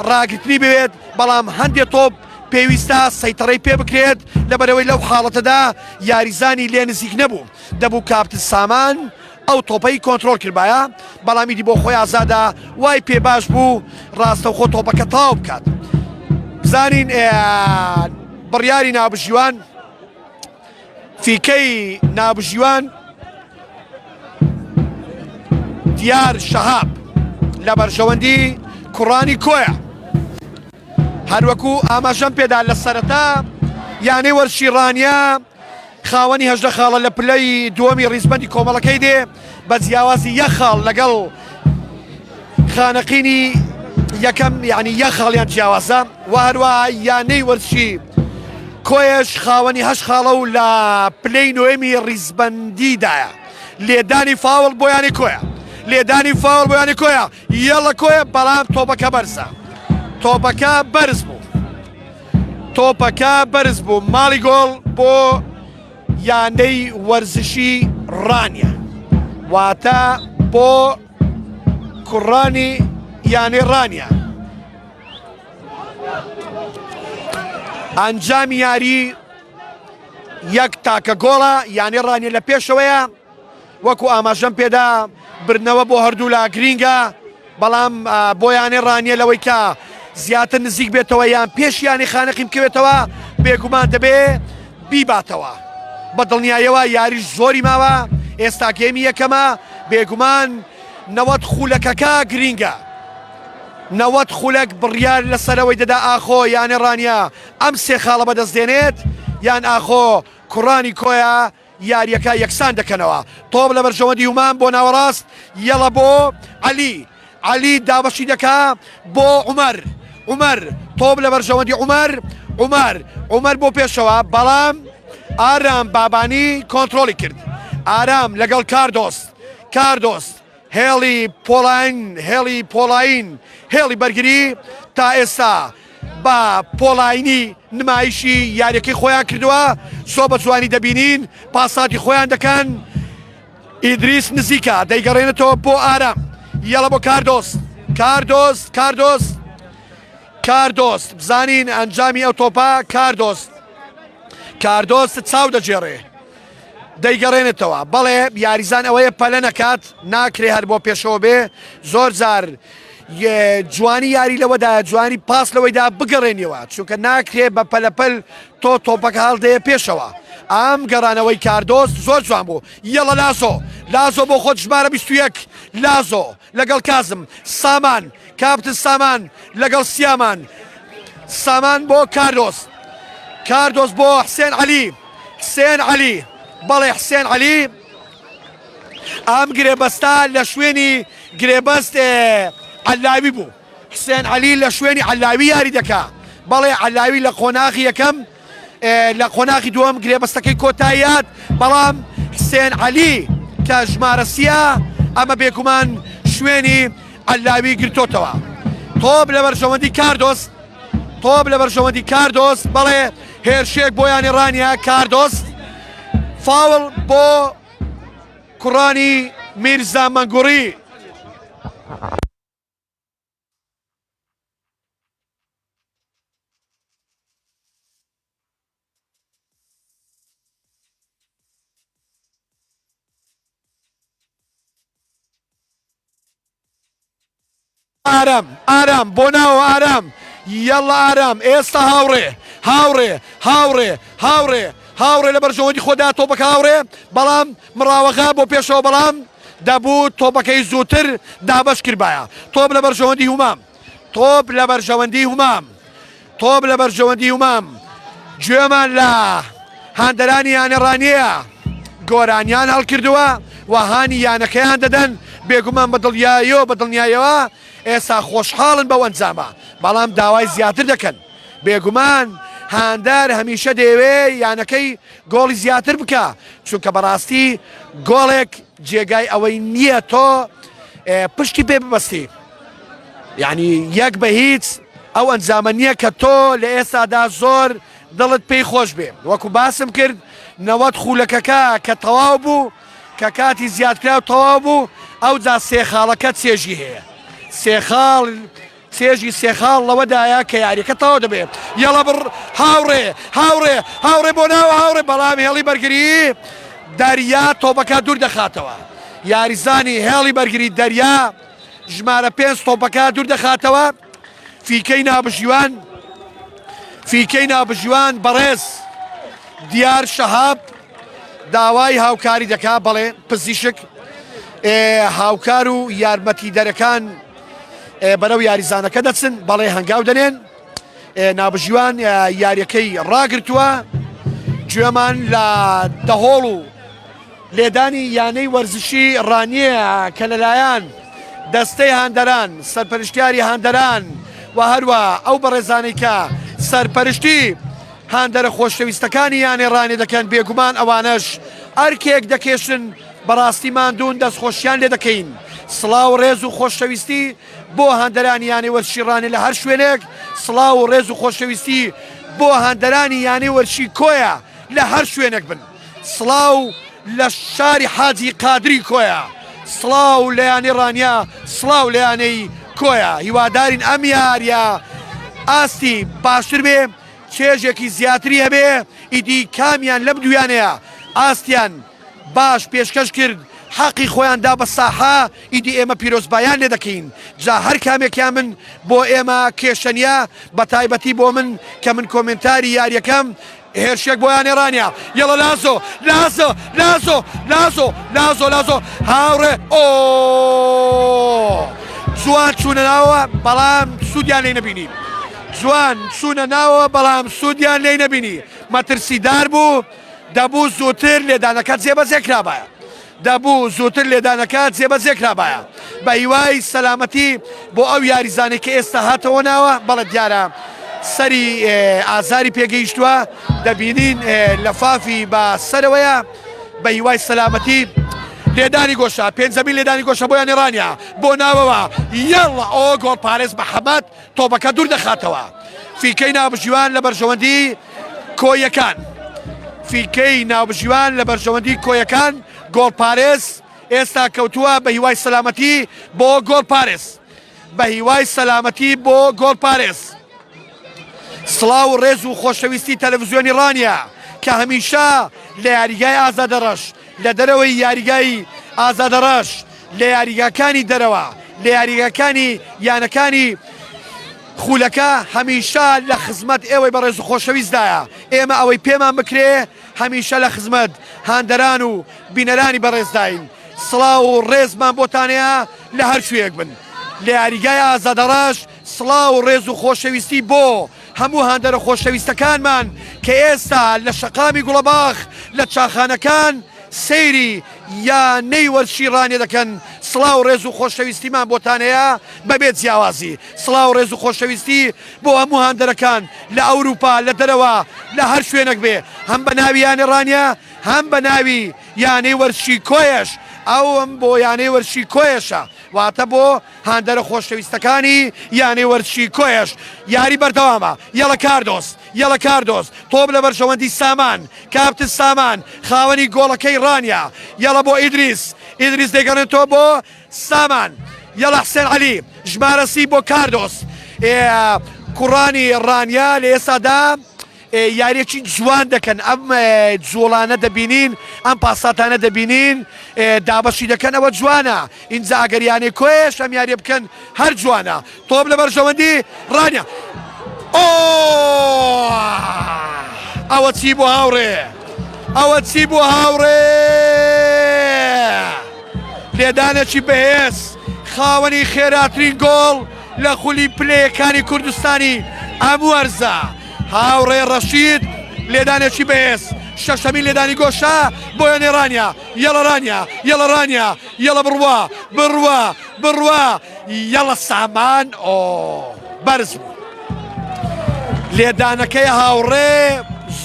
ڕاگرتنی بوێت بەڵام هەندێک تۆپ پێویستە سەیتەڕەی پێ بکرێت لەبەرەوەی لەو حاڵەتەدا یاریزانی لێ نزیک نەبوو دەبوو کاپتن سامان ئەو تۆپەی کۆنتترۆل کردبایە بەڵامیدی بۆ خۆی ئازادا وای پێ باش بوو ڕاستەوخۆ تۆپەکە تاو بکات بزانین بڕیاری نابژیوان فیکەی نابژیوان دیار شەهاب لە بەرژەوەندی کوڕانی کۆیە هەروەکو ئاماژەم پێدا لە سەرەتا یانەی وەرشی ڕانیا خاوەنی 18 خاڵە لە پلەی دووەمی ڕیزبەندی کۆمەڵەکەی دێ بە جیاوازی یەک خاڵ لەگەڵ خانەقینی یەکەم یعنی یەک خاڵیان جیاوازە و هەروە یانەی وەرشی کۆیەش خاوەنی 8 خاڵە و لە پلەی نوێمی ڕیزبەندیدایە لێدانی فاوڵ بۆ یانی کۆیە یەڵە کۆیە بەڵام تۆپەکە بەرز بوو ماڵی گۆڵ بۆ یانەی وەرزشی ڕانیا واتە بۆ کوڕانی یانەی ڕانیا ئەنجامی یاری یەک تاکە گۆڵە یانەی ڕانیا لە پێشەوەیە وەکو ئاماژەم پێدا برنەوە بۆ هەردوو لا گرینگە بەڵام بۆ یانەی ڕانیا لەوەی کە زیاتر نزیک بێتەوە یان پێش یانی خانەقیم بکەوێتەوە بێگومان دەبێ بیباتەوە بە دڵنیایەوە یاریش زۆری ماوە ئێستا گێمی یەکەمە بێگومان 90 خولەکەکە گرینگە 90 خولەک بڕیار لەسەرەوەی دەدا ئاخۆ یانەی ڕانیا ئەم سێ خاڵە بەدەستدێنێت یان ئاخۆ کوڕانی کۆیە یاریەکە یەکسان دەکەنەوە تۆپ لە بەرژەوەندی هومان بۆ ناوەڕاست یەڵە بۆ عەلی دابەشی دەکا بۆ عومەر تۆپ لە بەرژەوەندی عومەر بۆ پێشەوە بەڵام ئارام بابانی کۆنتترۆلی کرد ئارام لەگەڵ کاردۆست هێڵی پۆلاین هێڵی بەرگری تا ئێستا بە پۆڵاینی نمایشی یاریەکەی خۆیان کردووە سۆ بە جوانی دەبینین پاساتی خۆیان دەکەن ئیدریس نزیکە دەیگەڕێنێتەوە بۆ ئارام یەڵە بۆ کاردۆست بزانین ئەنجامی ئەو تۆپە کاردۆست چاو دەجێڕێ دەیگەڕێنێتەوە بەڵێ یاریزان ئەوەیە پەلە نەکات ناکرێ هەر بۆ پێشەوە بێ زۆر جار جوانی یاری لەوەدا جوانی پاس لەوەیدا بگەڕێنیەوە چونکە ناکرێ بە پەلەپەل تۆ تۆپەکە هەڵدەیە پێشەوە ئەم گەڕانەوەی کاردۆست زۆر جوان بوو یەڵە لازۆ بۆ خۆت ژمارە 21 لازۆ لەگەڵ کازم سامان کاپتن سامان لەگەڵ سامان بۆ کاردۆست بۆ حسێن عەلی بەڵێ حسێن عەلی ئەم گرێبەستە لە شوێنی گرێبەست عەلاوی بوو حسێن عەلی لە شوێنی عەلاوی یاری دەکا بەڵێ عەلاوی لە قۆناغی یەکەم لە قۆناغی دووەم گرێبەستەکەی کۆتاییات بەڵام حسێن عەلی کە ژمارە سیە ئەمە بێگومان شوێنی عەلاوی گرتۆتەوە تۆپ لە بەرژەوەندی کاردۆست بەڵێ هێرشێک بۆ یانی ڕانیا کاردۆست فاول بۆ کوڕانی میرزا مەنگوڕی ئارام بۆ ناوە ئارام یەڵە ئارام ئێستا هاوڕێ لە بەرژەوەندی خۆدا تۆپەکە هاوڕێ بەڵام مڕاوەغا بۆ پێشەوە بەڵام دەبوو تۆپەکەی زووتر دابەش کردبایە تۆپ لە بەرژەوەندی هومام گوێمان لە هاندەرانی یانەڕانیە گۆرانیان هەڵکردووە و هانی یانەکەیان دەدەن بێگومان بە دڵنیایەوە ئێستا خۆشحاڵن بەو ئەنجامە بەڵام داوای زیاتر دەکەن بێگومان هاندار هەمیشە دەیەوێ یانەکەی گۆڵی زیاتر بکە چونکە بەڕاستی گۆڵێک جێگای ئەوەی نییە تۆ پشتی پێ ببەستی یعنی یەک بە هیچ ئەو ئەنجامە نییە کە تۆ لە ئێستادا زۆر دڵت پێی خۆش بێ وەکو باسم کرد 90 خولەکەکە کە تەواو بوو کە کاتی زیادکرا و تەواو بوو ئەو جا سێخاڵەکە چێژی هەیە چێژی سێخاڵ لەوەدایە کە یاریەکە تەواو دەبێت یەڵە بڕ هاوڕێ بۆ ناوە هاوڕێ بەڵام هێڵی بەرگری دەریا تۆپەکە دوور دەخاتەوە یاریزانی هێڵی بەرگری دەریا ژمارە 5 تۆپەکە دوور دەخاتەوە فیکەی نابژیوان بەڕێز دیار شەهاب داوای هاوکاری دەکا بەڵێ پزیشک هاوکار و یارمەتیدەرەکان بەرەو یاریزانەکە دەچن بەڵێ هەنگاو دەنێن نابژیوان یاریەکەی ڕاگرتووە گوێمان لە دەهۆڵ و لێدانی یانەی وەرزشی ڕانیە کە لەلایەن دەستەی هاندەران سەرپەرشتیاری هاندەران و هەروە ئەو بەڕێزانەی کە سەرپەرشتی هاندەرە خۆشەویستەکانی یانێ ڕانێ دەکەن بێگومان ئەوانەش ئەرکێک دەکێشن بەڕاستی ماندوون دەستخۆشیان لێ دەکەین سڵاو و ڕێز و خۆشەویستی بۆ هاندەرانی یانەی وەرشی ڕانێ لە هەر شوێنێک سڵاو و ڕێز و خۆشەویستی بۆ هاندەرانی یانەی وەرشی کۆیە لە هەر شوێنێک بن سڵاو لە شاری حاجی قادری کۆیە سڵاو لە یانەی ڕانیا سڵاو لە یانەی کۆیە هیوادارین ئەم یاریە ئاستی باشتر بێ چێژێکی زیاتری هەبێ ئیدی کامیان لەم دویانەیە ئاستیان باش پێشکەش کرد حەقی خۆیان دا بە ساحە ئیدی ئێمە پیرۆزبایان لێ دەکەین جا هەر کامێکیان من بۆ ئێمە کێشەنیە بە تایبەتی بۆ من کە من کۆمنتاری یاریەکەم هێرشێک بۆ یانێ ڕانیا یەڵە لازۆ هاوڕێ جوان چوونە ناوە بەڵام سوودیان لێ نەبینی جوان چوونە ناوە بەڵام سوودیان لێ نەبینی مەترسیدار بوو دەبوو زووتر لێدانەکە جێبەجێکرابایە بە هیوای سەلامەتی بۆ ئەو یاریزانێک کە ئێستا هاتەوە ناوە بەڵێ دیارە سەری ئازاری لێدانی گۆشە پێنجەمین لێدانی گۆشە بۆیان ئێرانیا بۆ ناوەوە یەڵڵا ئۆ گۆڵ پارێز محەممەد تۆپەکە دوور دەخاتەوە فیکەی ناوبژیوان لە بەرژەوەندی کۆیەکان فیکەی ناوبژیوان لە بەرژەوەندی کۆیەکان گۆڵ پارێز ئێستا کەوتووە بە هیوای سەلامەتی بۆ گۆڵ پارێز بە هیوای سەلامەتی بۆ گۆڵ پارێز سڵاو و ڕێز و خۆشەویستی تەلەڤیزیۆنی ڕانیا کە هەمیشە لە یاریگای ئازادەڕەش لە دەرەوەی یاریگای ئازادەڕەش لە یاریگاکانی دەرەوە لە یاریگاکانی یانەکانی خولەکە هەمیشە لە خزمەت ئێوەی بە ڕێز و خۆشەویستدایە ئێمە ئەوەی پێمان بکرێ هەمیشە لە خزمەت هاندەران و بینەرانی بەڕێزداین سڵاو و ڕێزمان بۆتانەیە لە هەر شوێک بن لە یاریگای ئازادەڕەش سڵاو و ڕێز و خۆشەویستی بۆ هەموو هاندەرە خۆشەویستەکانمان کە ئێستا لە شەقامی گوڵەباخ لە چاخانەکان سەیری یانەی وەرشی ڕانێ دەکەن سڵاو ڕێز و خۆشەویستیمان بۆتانەیە بەبێت جیاوازی سڵاو ڕێز و خۆشەویستی بۆ هەموو هاندەرەکان لە ئەوروپا لە دەرەوە لە هەر شوێنێک بێ هەم بە ناوی یانەی ڕانیا هەم بە ناوی یانەی وەرشی کۆیەش ئەوم بۆ یانەی وەرشی کۆیەشە واتە بۆ هاندەرە خۆشەویستەکانی یانەی وەرشی کۆیەش یاری بەردەوامە یەڵە کاردۆس یەڵە کاردۆس تۆپ لە بەرژەوەندی سامان کاپتن سامان خاوەنی گۆڵەکەی ڕانیا یەڵە بۆ ئیدریس ئیدریس دەگەڕێن تۆ بۆ سامان یەڵە حسێن عەلی ژمارەسی بۆ کاردۆس کوڕانی ڕانیا لە ئێستادا یاریەکی جوان دەکەن ئەم جوڵانە دەبینین ئەم پاساتانە دەبینین دابەشی دەکەن ئەوە جوانە ئینجا ئەگەریانێ کۆیش ئەم یاریە بکەن هەر جوانە تۆپ لە بەرژەوەندی ڕانیا ئەوە چی بۆ هاوڕێ ئەوە چی بۆ هاوڕێ لێدانێکی بەهێز خاوەنی خێراترین گۆڵ لە خولی پلەیەکانی کوردستانی ئەم وەرزە هاوڕێ ڕەشید لێدانێکی بەهێز شەشەمین لێدانی گۆشە بۆ یانەی ڕانیا یەڵە ڕانیا یەڵە ڕانیا یەڵە بڕوا بڕوا بڕوا یەڵە سامان بەرز بوو لێدانەکەی هاوڕێ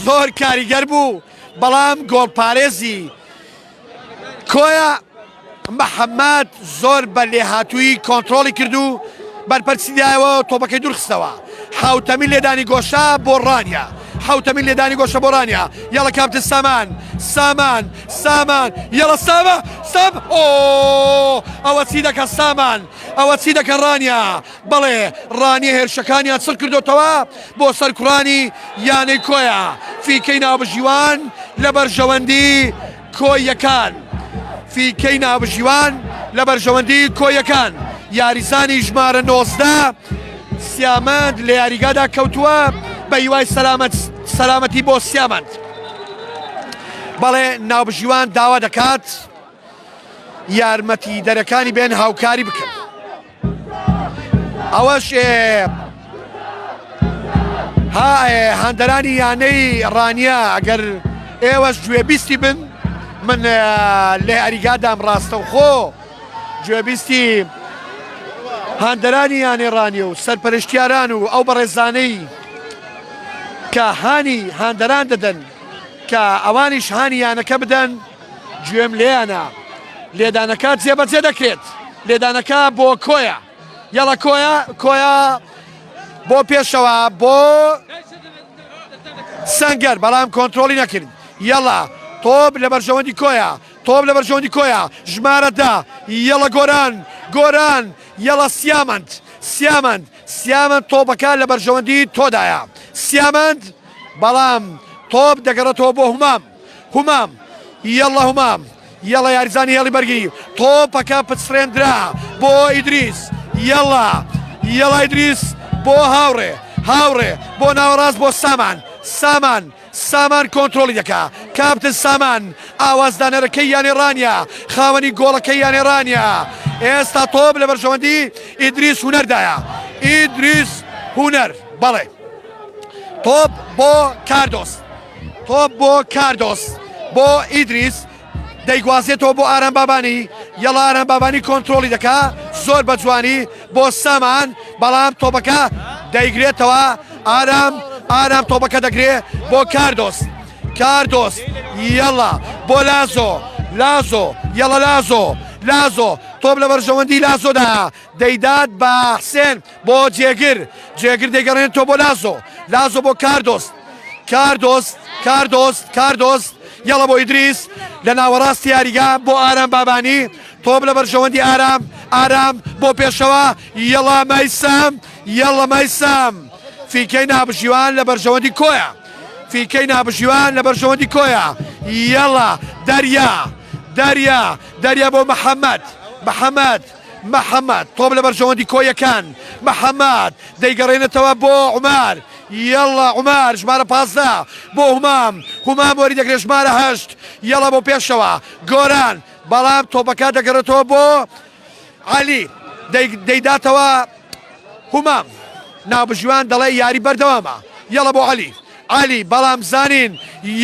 زۆر کاریگەر بوو بەڵام گۆڵپارێزی کۆیە محەممەد زۆر بە لێهاتووی کۆنتترۆلی کردو بەرپەرسیدایەوە تۆپەکەی دوورخستەوە حوتەمین لێدانی گۆشە بۆ ڕانیا حوتەمین لێدانی گۆشە بۆ ڕانیا یەڵە کاپتن سامان سامان سامان یەڵە سامە سام ئەوە چی دەکە سامان ئەوە چی دەکە ڕانیا بەڵێ ڕانی هێرشەکانیان چڕ کردوتەوە بۆ سەرکوڕانی یانەی کۆیە فیکەی ناوبژیوان لە بەرژەوەندی کۆیەکان فیکەی ناوبژیوان لە بەرژەوەندی کۆیەکان یاریزانی ژمارە 19 سیامەند لە یاریگادا کەوتووە بە هیوای سەلامەتی بۆ سیامەند بەڵێ ناوبژیوان داوا دەکات یارمەتی دەرەکانی بێن هاوکاری بکەن ئەوەش هاندەرانی یانەی ڕانیا ئەگەر ئێوەش گوێبیستی بن من لە یاریگادام ڕاستەوخۆ گوێبیستی هاندەرانی یانەی ڕانیە و سەرپەرشتیاران و ئەو بەڕێزانەی کە هانی هاندەران دەدەن کە ئەوانیش هانی یانەکە بدەن گوێم لێیانە لێدانەکە جێبەجێ دەکرێت لێدانەکە بۆ کۆیە یەڵە کۆیە بۆ پێشەوە بۆ سەنگەر بەڵام کۆنتترۆلی نەکرد یەڵە تۆپ لە بەرژەوەندی کۆیە تۆپ لە بەرژەوەندی کۆیە ژمارەدا یەڵە گۆران یەڵە سیامەند تۆپەکە لە بەرژەوەندی تۆدایە سیامەند بەڵام تۆپ دەگەڕێتەوە بۆ هومام یەڵە یاریزانی هێڵی بەرگری تۆپەکە پچڕێندرا بۆ ئیدریس یەڵە ئیدریس بۆ هاوڕێ بۆ ناوەڕاست بۆ سامان کۆنتترۆلی دەکا کاپتن سامان ئاوازدانەرەکەی یانەی ڕانیا خاوەنی گۆڵەکەی یانەی ڕانیا ئێستا تۆپ لە بەرژەوەندی ئیدریس هونەردایە ئیدریس هونەر بەڵێ تۆپ بۆ کاردۆس بۆ ئیدریس دەیگوازێتەوە بۆ ئارام بابانی یەڵە ئارام بابانی کۆنتترۆلی دەکا زۆر بە جوانی بۆ سامان بەڵام تۆپەکە دەیگرێتەوە ئارام تۆپەکە دەگرێت بۆ کاردۆس یەڵە بۆ لازۆ یەڵە لازۆ تۆپ لە بەرژەوەندی لازۆدا دەیدات بە حسێن بۆ جێگر دەیگەڕێن تۆ بۆ لازۆ بۆ کاردۆست یەڵە بۆ ئیدریس لە ناوەڕاستی یاریگا بۆ ئارام بابانی تۆپ لە بەرژەوەندی ئارام بۆ پێشەوە یەڵە مەیسەم فیکەی نابژیوان لە بەرژەوەندی کۆیە یەڵە دەریا بۆ محەممەد تۆپ لە بەرژەوەندی کۆیەکان محەممەد دەیگەڕێنێتەوە بۆ عومار یەڵە عومار ژمارە 15 بۆ هومام وەری دەگرێت ژمارە 8 یەڵە بۆ پێشەوە گۆران بەڵام تۆپەکە دەگەڕێتەوە بۆ عەلی دەیداتەوە هومام نابژیوان دەڵێ یاری بەردەوامە یەڵە بۆ عەلی بەڵام زانین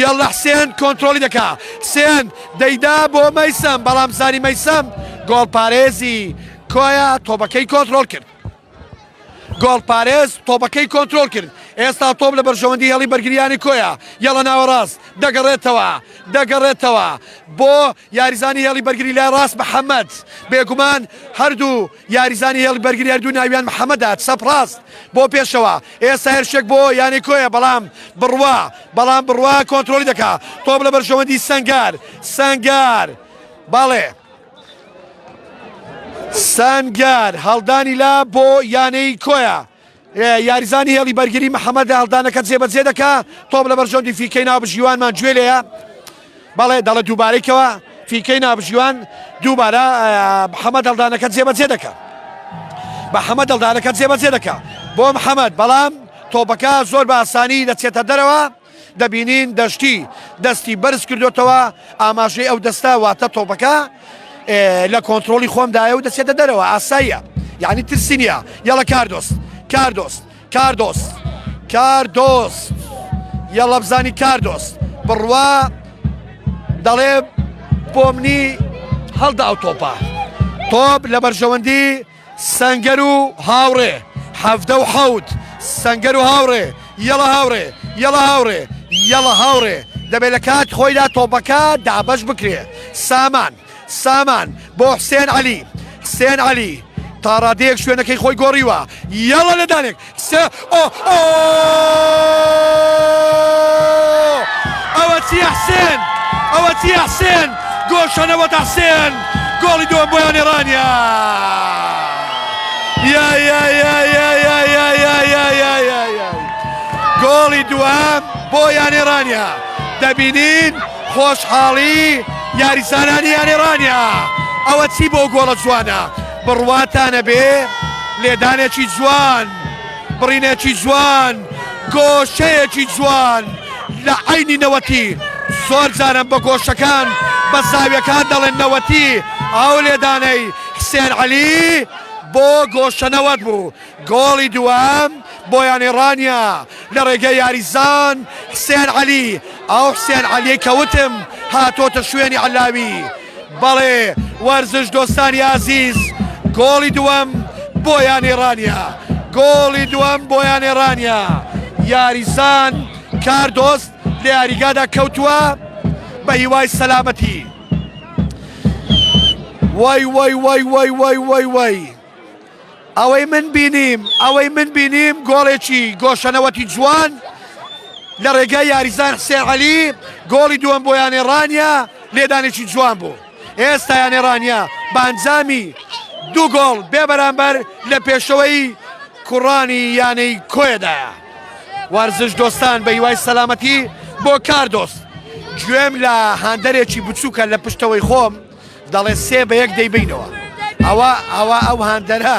یەڵە حسێن کۆنتترۆلی دەکا حسێن دەیدا بۆ مەیسەم بەڵام زانی مەیسەم گۆڵپارێزی کۆیە تۆپەکەی کۆنتترۆل کرد ئێستا تۆپ لە بەرژەوەندی هێڵی بەرگریانی کۆیە یەڵە ناوەڕاست دەگەڕێتەوە بۆ یاریزانی هێڵی بەرگری لای ڕاست محەممەد بێگومان هەردوو یاریزانی هێڵی بەرگری هەردوو ناویان محەممەدا چەپڕاست بۆ پێشەوە ئێستا هێرشێک بۆ یانی کۆیە بەڵام بڕوا کۆنتترۆلی دەکا تۆپ لە بەرژەوەندی سەنگار باڵێ سەنگار هەڵدانی لا بۆ یانەی کۆیە یاریزانی هێڵی بەرگری محەممەد هەڵدانەکە جێبەجێ دەکا تۆپ لە بەرژەوەندی فیکەی نابژیوانمان گوێ لێیە بەڵێ دەڵێ دووبارەیەکەوە فیکەی نابژیوان دووبارە محەممەد هەڵدانەکە جێبەجێ دەکا بۆ محەممەد بەڵام تۆپەکە زۆر بە ئاسانی دەچێتە دەرەوە دەبینین دەستی بەرز کردوتەوە ئاماژەی ئەو دەستە واتە تۆپەکە لە کۆنتترۆلی خۆمدایە و دەچێتە دەرەوە ئاساییە یعنی ترسی نییە یەڵە کاردۆست یەڵە بزانی کاردۆست بڕوا دەڵێ بۆ منی هەڵدا ئەو تۆپ لە بەرژەوەندی سەنگەر و هاوڕێ 17 سەنگەر و هاوڕێ یەڵە هاوڕێ دەبێت لە کات خۆیدا تۆپەکە دابەش بکرێ سامان بۆ حسێن عەلی تا ڕادەیەک شوێنەکەی خۆی گۆڕیوە یەڵە لەدانێک ئەوە چی حسێن گۆشەنەوە تا حسێن گۆڵی دووەم بۆیان ئێرانیا گۆڵی دووەم بۆیان ئێرانیا دەبینین خۆشحاڵی یاریزانانی ئێرانیا ئەوە چی بۆ گۆڵە جوانە بڕواتانە بێ لێدانێکی جوان بڕینێکی جوان گۆشەیەکی جوان لە عینی نەوەتی زۆر جارم بە گۆشەکان بە زاویەکان دەڵێن نەوەتی ئەو لێدانەی حسێن عەلی بۆ گۆشەنەوەت بوو گۆڵی دووەم بۆیان ئێرانیا لە ڕێگەی یاریزان حسێن عەلی ئەو حسێن عەلیەی کەوتم هاتۆتە شوێنی عەلاوی بەڵێ وەرزش دۆستانی عەزیز گۆڵی دووەم بۆیان ئێرانیا یاریزان کاردۆست لە یاریگادا کەوتووە بە هیوای سەلامەتی وای ئەوەی من بینیم گۆڵێکی گۆشەنەوەتی جوان لە ڕێگای یاریزان حسێن عەلی گۆڵی دووەم بۆیان ئێرانیا لێدانێکی جوان بوو ئێستا یان ئێرانیا بانجامی 2 گۆڵ بێ بەرامبەر لە پێشەوەی کوڕانی یانەی کۆیەدایە وەرزش دۆستان بە هیوای سەلامەتی بۆ کاردۆست گوێم لە هاندەرێکی بچووکە لە پشتەوەی خۆم دەڵێ 3-1 دەیبینەوە ئەو هاندەرە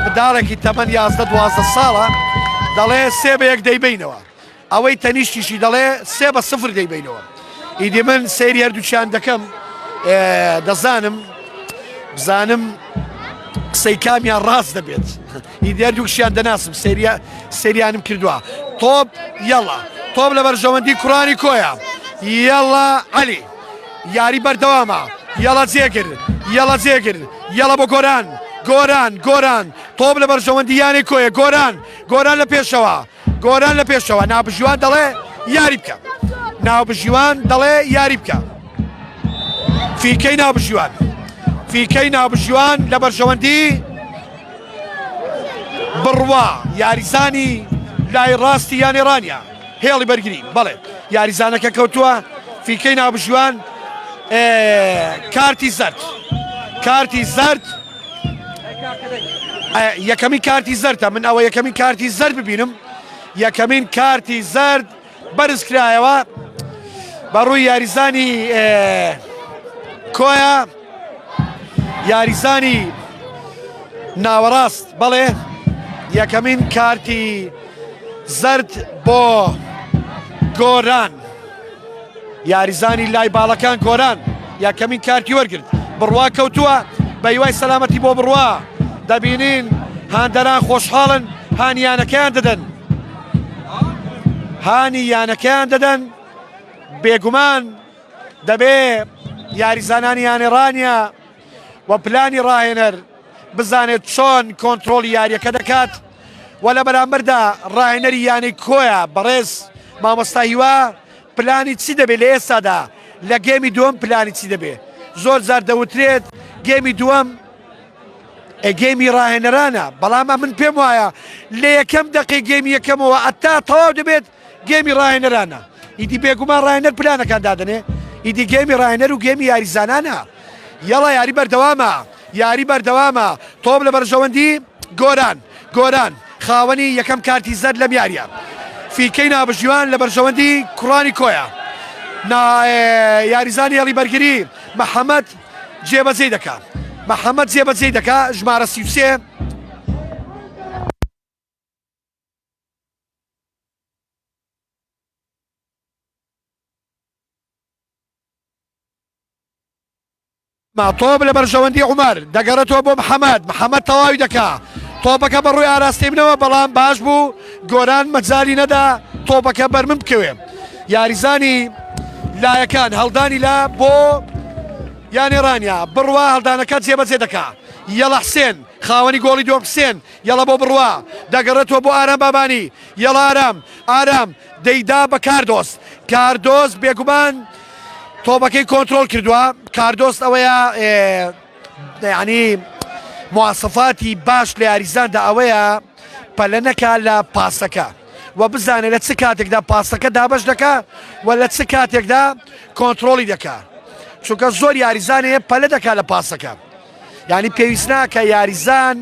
بداڵێکی تەمەن 11-12 ساڵە دەڵێ 3-1 دەیبینەوە ئەوەی تەنیشتیشی دەڵێ 3-0 دەیبینەوە ئیدی من سەیری هەردووچیان دەکەم بزانم قسەی کامیان ڕاست دەبێت ئیدی هەردووکشیان دەناسم سەریانم کردووە تۆپ لە بەرژەوەندی کوڕانی کۆیە یەڵە عەلی یاری بەردەوامە یەڵە جێگر یەڵە بۆ گۆران تۆپ لە بەرژەوەندی یانی کۆیە گۆران لە پێشەوە نابژیوان دەڵێ یاری بکە فیکەی نابژیوان فیکەی نابژیوان لە بەرژەوەندی بڕوا یاریزانی لای ڕاستی یان ئێرانیا هێڵی بەرگری بەڵێ یاریزانەکە کەوتووە فیکەی نابژیوان کارتی زەرد یەکەمین کارتی زەردە من ئەوە یەکەمین کارتی زەرد ببینم یەکەمین کارتی زەرد بەرز کرایەوە بەڕووی یاریزانی کۆیە یاریزانی ناوەڕاست بەڵێ یەکەمین کارتی زەرد بۆ گۆران یاریزانی لای باڵەکان گۆران یەکەمین کارتی وەرگرت بڕوا کەوتووە بە هیوای سەلامەتی بۆ بڕوا دەبینین هاندەران خۆشحاڵن هانیانەکەیان دەدەن بێگومان دەبێ یاریزانانی ئێرانیا و پلانی ڕاهێنەر بزانێت چۆن کۆنتترۆلی یاریەکە دەکات و لە بەرامبەردا ڕاهێنەری یانەی کۆیە بەڕێز مامۆستا هیوا پلانی چی دەبێت لە ئێستادا لە گێمی دووەم پلانی چی دەبێت زۆر جار دەوترێت گێمی دووەم گێمی ڕاهێنەرانە بەڵام من پێم وایە لە یەکەم دقی گێمی یەکەمەوە ئەتا تەواو دەبێت گێمی ڕاهێنەرانە ئیدی بێگومان ڕاهێنەر پلانەکان دادنێ ئیدی گێمی ڕاهێنەر و گێمی یاریزانانە یەڵا یاری بەردەوامە تۆم لە بەرژەوەندی گۆران خاوەنی یەکەم کارتی زەرد لەم یاریە فیکەی نابژیوان لە بەرژەوەندی کوڕانی کۆیە یاریزانی هێڵی بەرگری محەممەد جێبەجێ دەکا ژمارە 33 تۆپ لە بەرژەوەندی عومەر دەگەڕێتەوە بۆ محەممەد تەواوی دەکا تۆپەکە بە ڕووی ئاراستی بنەوە بەڵام باش بوو گۆران مەجای نەدا تۆپەکە بەرمم بکەوێ یاریزانی لایەکان هەڵدانی لا بۆ یانێرانیا بڕوا هەڵدانەکە جێبەجێ دەکا یەڵە حسێن خاوەنی گۆڵی دووەم حسێن یەڵە بۆ بڕوا دەگەڕێتەوە بۆ ئارام بابانی یەڵە ئارام دەیدا بە کاردۆست بێگومان تۆپەکەی کۆنتترۆل کردووە کاردۆست ئەوەیە ینی مواسفاتی باش لە یاریزاندا ئەوەیە پەلە نەکا لە پاسەکە و بزانێت لە چ کاتێکدا پاسەکە دابش دەکا و لە چ کاتێکدا کۆنتترۆلی دەکا چونکە زۆر یاریزانەیە پەلە دەکا لە پاسەکە ینی پێویست ناکە یاریزان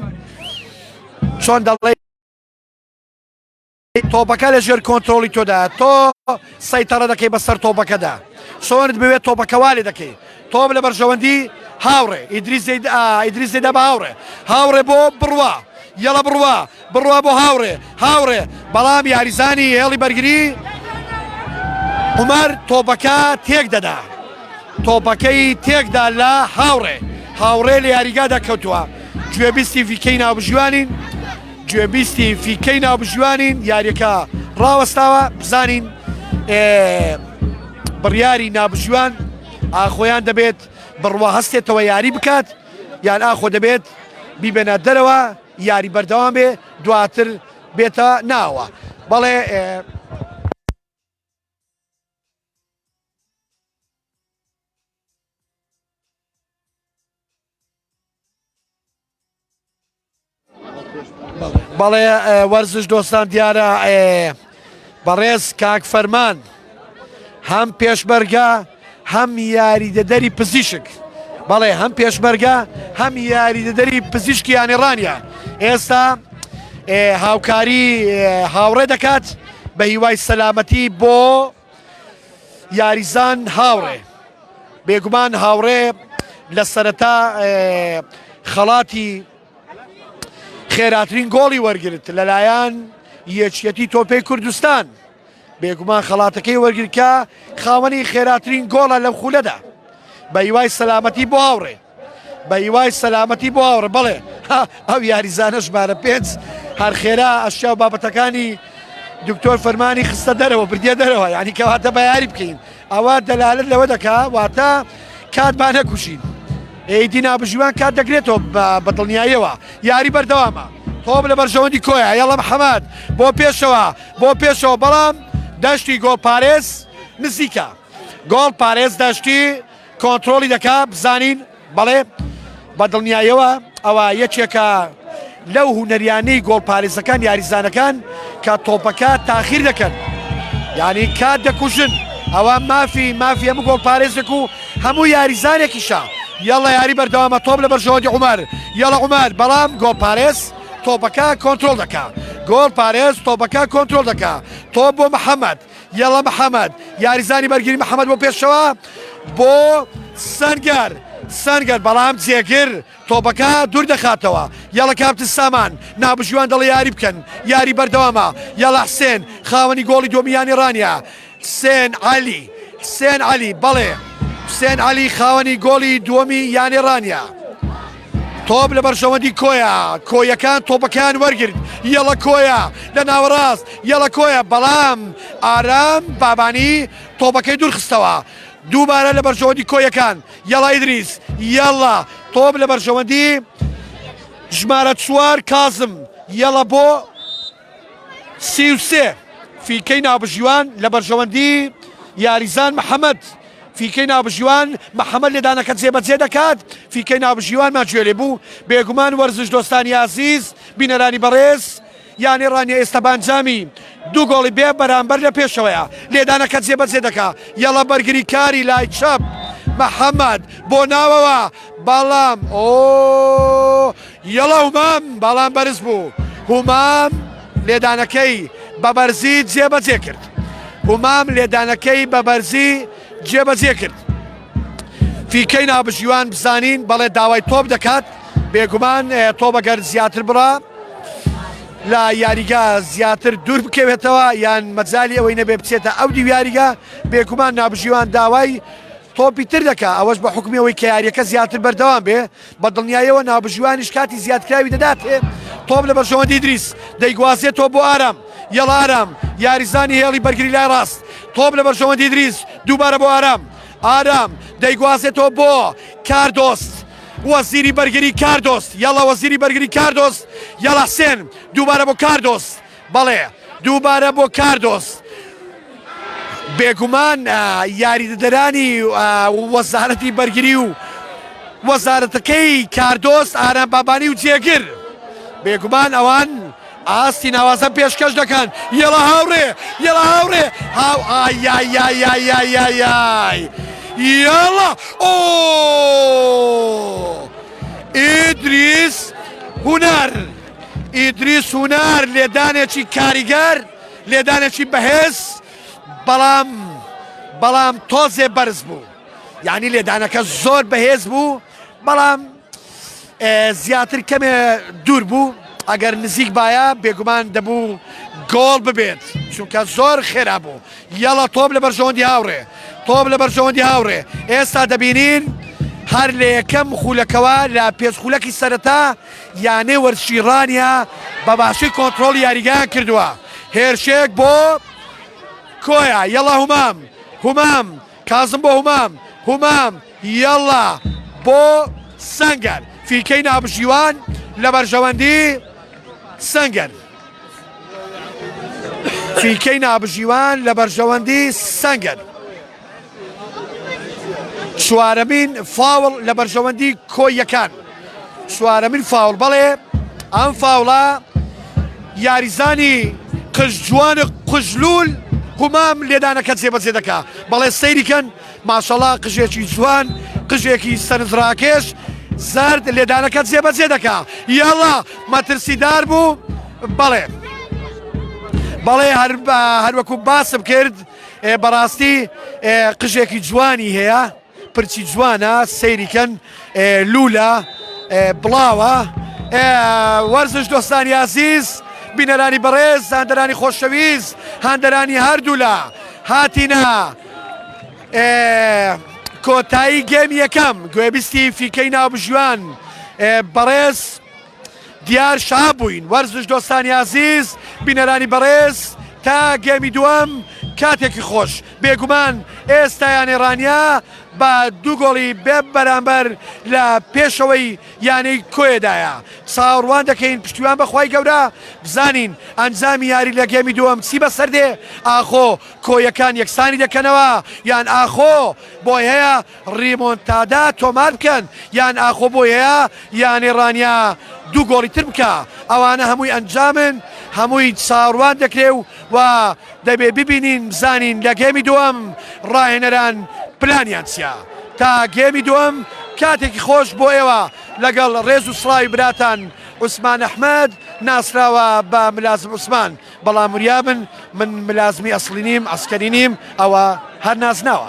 چۆن دەڵێ تۆپەکە لە ژێر کۆنتترۆلی تۆدا تۆ سەیتەڕە دەکەی بەسەر تۆپەکەدا چۆنت بوێت تۆپەکەوا لێ دەکەی تۆم لە بەرژەوەندی هاوڕێ ئیدریس زەیدا بە هاوڕێ بۆ بڕوا یەڵە بڕوا بۆ هاوڕێ بەڵام یاریزانی هێڵی بەرگری عومەر تۆپەکەی تێکدا لە هاوڕێ لە یاریگادا کەوتووە گوێبیستی فیکەی ناوبژوانین یاریەکە ڕاوەستاوە بزانین بڕیاری نابژوان ئاخۆیان دەبێت بڕوا هەستێتەوە یاری بکات یان ئاخۆ دەبێت بیبێنە دەرەوە یاری بەردەوام بێ دواتر بێتە ناوە بەڵێ وەرزش دۆستان دیارە بەڕێز کاک فەرمان هەم پێشمەرگە هەم یاریدەدەری پزیشک بەڵێ هەم پێشمەرگە هەم یاریدەدەری پزیشکی ئێرانیا ئێستا هاوکاری هاوڕێ دەکات بە هیوای سەلامەتی بۆ یاریزان بێگومان هاوڕێ لە سەرەتا خەڵاتی خێراترین گۆڵی وەرگرت لەلایەن یەکێتی تۆپەی کوردستان بێگومان خەڵاتەکەی وەرگرکە خاوەنی خێراترین گۆڵە لەم خولەدا بە هیوای سەلامەتی بۆ هاوڕێ بڵێ ئەو یاریزانە ژمارە 5 هەر خێرا ئەشیا و بابەتەکانی دکتۆر فەرمانی خستە دەرەوە بردیە دەرەوە یعنی کەواتە بە یاری بکەین ئەوە دەلالت لەوە دەکا واتە کاتمان نەکوشین ئەیدی نابژوان کات دەگرێتەوە بەدڵنیاییەوە یاری بەردەوامە تۆم لە بەرژەوەندی کۆیە یەڵە محەممەد بۆ پێشەوە بەڵام دەشتی گۆڵ پارێز نزیکە گۆڵ پارێز دەشتی کۆنتترۆلی دەکا بزانین بەڵێ بە دڵنیایەوە ئەوە یەکێکە لەو هوەریانەی گۆڵپارێزەکان یاریزانەکان کە تۆپەکە تاخیر دەکەن یعنی کات دەکوژن ئەوە مافی هەموو گۆڵپارێزێک و هەموو یاریزانێکیشە یاڵە یاری بەردەوامە تۆپ لە بەرژەوەندی عومەر یاڵە عومەر بەڵام گۆڵپارێز تۆپەکە کۆنتترۆل دەکا گۆڵپارێز تۆپەکە کۆنتترۆل دەکا تۆپ بۆ محەممەد یاڵە محەممەد یاریزانی بەرگری محەممەد بۆ پێشەوە بۆ سەنگەر بەڵام جێگر تۆپەکە دوور دەخاتەوە یاڵە کاپتن سامان نابژوان دەڵێ یاری بکەن یاری بەردەوامە یاڵە حسێن خاوەنی گۆڵی دۆمیانی ڕانیا حسێن عەلی بەڵێ حسێن عەلی خاوەنی گۆڵی دووەمی یانی ڕانیا تۆپ لە بەرژەوەندی کۆیەکان تۆپەکان وەرگرت یەڵە کۆیە لە ناوەڕاست یەڵە کۆیە بەڵام ئارام بابانی تۆپەکەی دوور خستەوە دووبارە لە بەرژەوەندی کۆیەکان یەڵە ئیدریس یەڵە تۆپ لە بەرژەوەندی ژمارە 4 کازم یەڵە بۆ 33 فیکەی نابژیوان لە بەرژەوەندی یاریزان محەممەد فیکەی نابژیوان محەممەد لێدانەکە جێبەجێ دەکات فیکەی نابژیوانمان گوێ لێ بوو بێگومان وەرزش دۆستانی عزیز بینەرانی بەڕێز یانی ڕانیە ئێستا بانجامی دوو گۆڵی بێ بەرامبەر لە پێشەوەیە لێدانەکە جێبەجێ دەکا یەڵە بەرگری کاری لای چەپ محەممەد بۆ ناوەوە بەڵام یەڵە هومام بەڵام بەرز بوو هومام لێدانەکەی بە بەرزی جێبەجێ کرد هومام لێدانەکەی بە بەرزی جێبەجێ کرد فیکەی نابژیوان بزانین بەڵێ داوای تۆپ دەکات بێگومان تۆپەگەر زیاتر بڕا لە یاریگا زیاتر دوور بکەوێتەوە یان مەجای ئەوەی نەبێ بچێتە ئەو دیواریگە بێگومان نابژیوان داوای تۆپی تر دەکا ئەوەش بە حکومیەوەی کە یاریەکە زیاتر بەردەوام بێ بە دڵنیایەوە نابژیوانیش کاتی زیادکراوی دەداتێ تۆپ لە بەرژەوەندی ئیدریس دەیگوازێت تۆپ بۆ ئارام یەڵە ئارام یاریزانی هێڵی بەرگری لای ڕاست تۆپ لە بەرژەوەندی ئیدریس دووبارە بۆ ئارام دەیگوازێتەوە بۆ کاردۆست وەزیری بەرگری کاردۆست یەڵە وەزیری بەرگری کاردۆست یەڵە حسێن دووبارە بۆ کاردۆست بەڵێ دووبارە بۆ کاردۆست بێگومان یاریدەدەرانی وەزارەتی بەرگری و وەزارەتەکەی کاردۆست ئارام بابانی و جێگر بێگومان ئەوان ئاستی ناوازە پێشکەش دەکەن یەڵە هاوڕێ یاڵە ئیدریس هونار لێدانێکی کاریگەر لێدانێکی بەهێز بەڵام تۆزێ بەرز بوو یعنی لێدانەکە زۆر بەهێز بوو بەڵام زیاتر کەمێ دوور بوو ئەگەر نزیک باە بێگومان دەبوو گۆڵ ببێت چونکە زۆر خێرا بوو یەڵە تۆپ لە بەرژەوەندی هاوڕێ ئێستا دەبینین هەر لە یەکەم خولەکەوە لە پێشخولەکی سەرەتا یانێ وەرشیڕانیا بە باشی کۆنتترۆل یاریگایان کردووە هێرشێک بۆ کۆیە یەڵە هومام کازم بۆ هومام یەڵە بۆ سەنگەر فیکەی نابژیوان لە بەرژەوەندی سەنگەر فیکەی نابژیوان لە بەرژەوەندی سەنگەر چوارەمین فاوڵ لە بەرژەوەندی کۆیەکان چوارەمین فاوڵ بەڵێ ئەم فاوڵە یاریزانی قژجوان قژلول هومام لێدانەکە جێبەجێ دەکا بەڵێ سەیریکەن ماشەڵڵا قژێکی جوان قژێکی سەرنجڕاکێش زرد لێدانەکە جێبەجێ دەکا یاڵە مەترسیدار بوو بەڵێ هەروەکو باسم کرد بەڕاستی قژێکی جوانی هەیە پرچی جوانە سەیریکەن لولە بڵاوە وەرزش دۆستانی عزیز بینەرانی بەڕێز هاندەرانی خۆشەویست هاندەرانی هەردوو لە هاتینە کۆتایی گەمی یەکەم گوێبیستی فیکەی نابژیوان بەڕێز دیار شا بووین وەرزش دۆستانی عزیز بینەرانی بەڕێز تا گەمی دووەم کاتێکی خۆش بێگومان ئێستا یانێڕانیا بە 2 گۆڵی بێ بەرامبەر لە پێشەوەی یانەی کۆیەدایە چاوەڕوان دەکەین پشتیوان بەخوای گەورە بزانین ئەنجامی یاری لە گێمی دووەم چی بەسەردێ ئاخۆ کۆیەکان یەکسانی دەکەنەوە یان ئاخۆ بۆی هەیە ڕیمۆنتادا تۆمار بکەن یان ئاخۆ بۆی هەیە یانی ڕانیا 2 گۆڵی تر بکە ئەوانە هەمووی ئەنجامن هەمووی چاوەڕوان دەکرێ و دەبێ ببینین بزانین لە گێمی دووەم ڕاهێنەران پلانیان چیە تا گێمی دووەم کاتێکی خۆش بۆ ئێوە لەگەڵ ڕێز و سڵاوی براتان عوسمان ئەحمەد ناسراوە بە ملازم عوسمان بەڵام وریابن من ملازمی ئەسڵی نیم ئەسکەری نیم ئەوە هەر نازناوە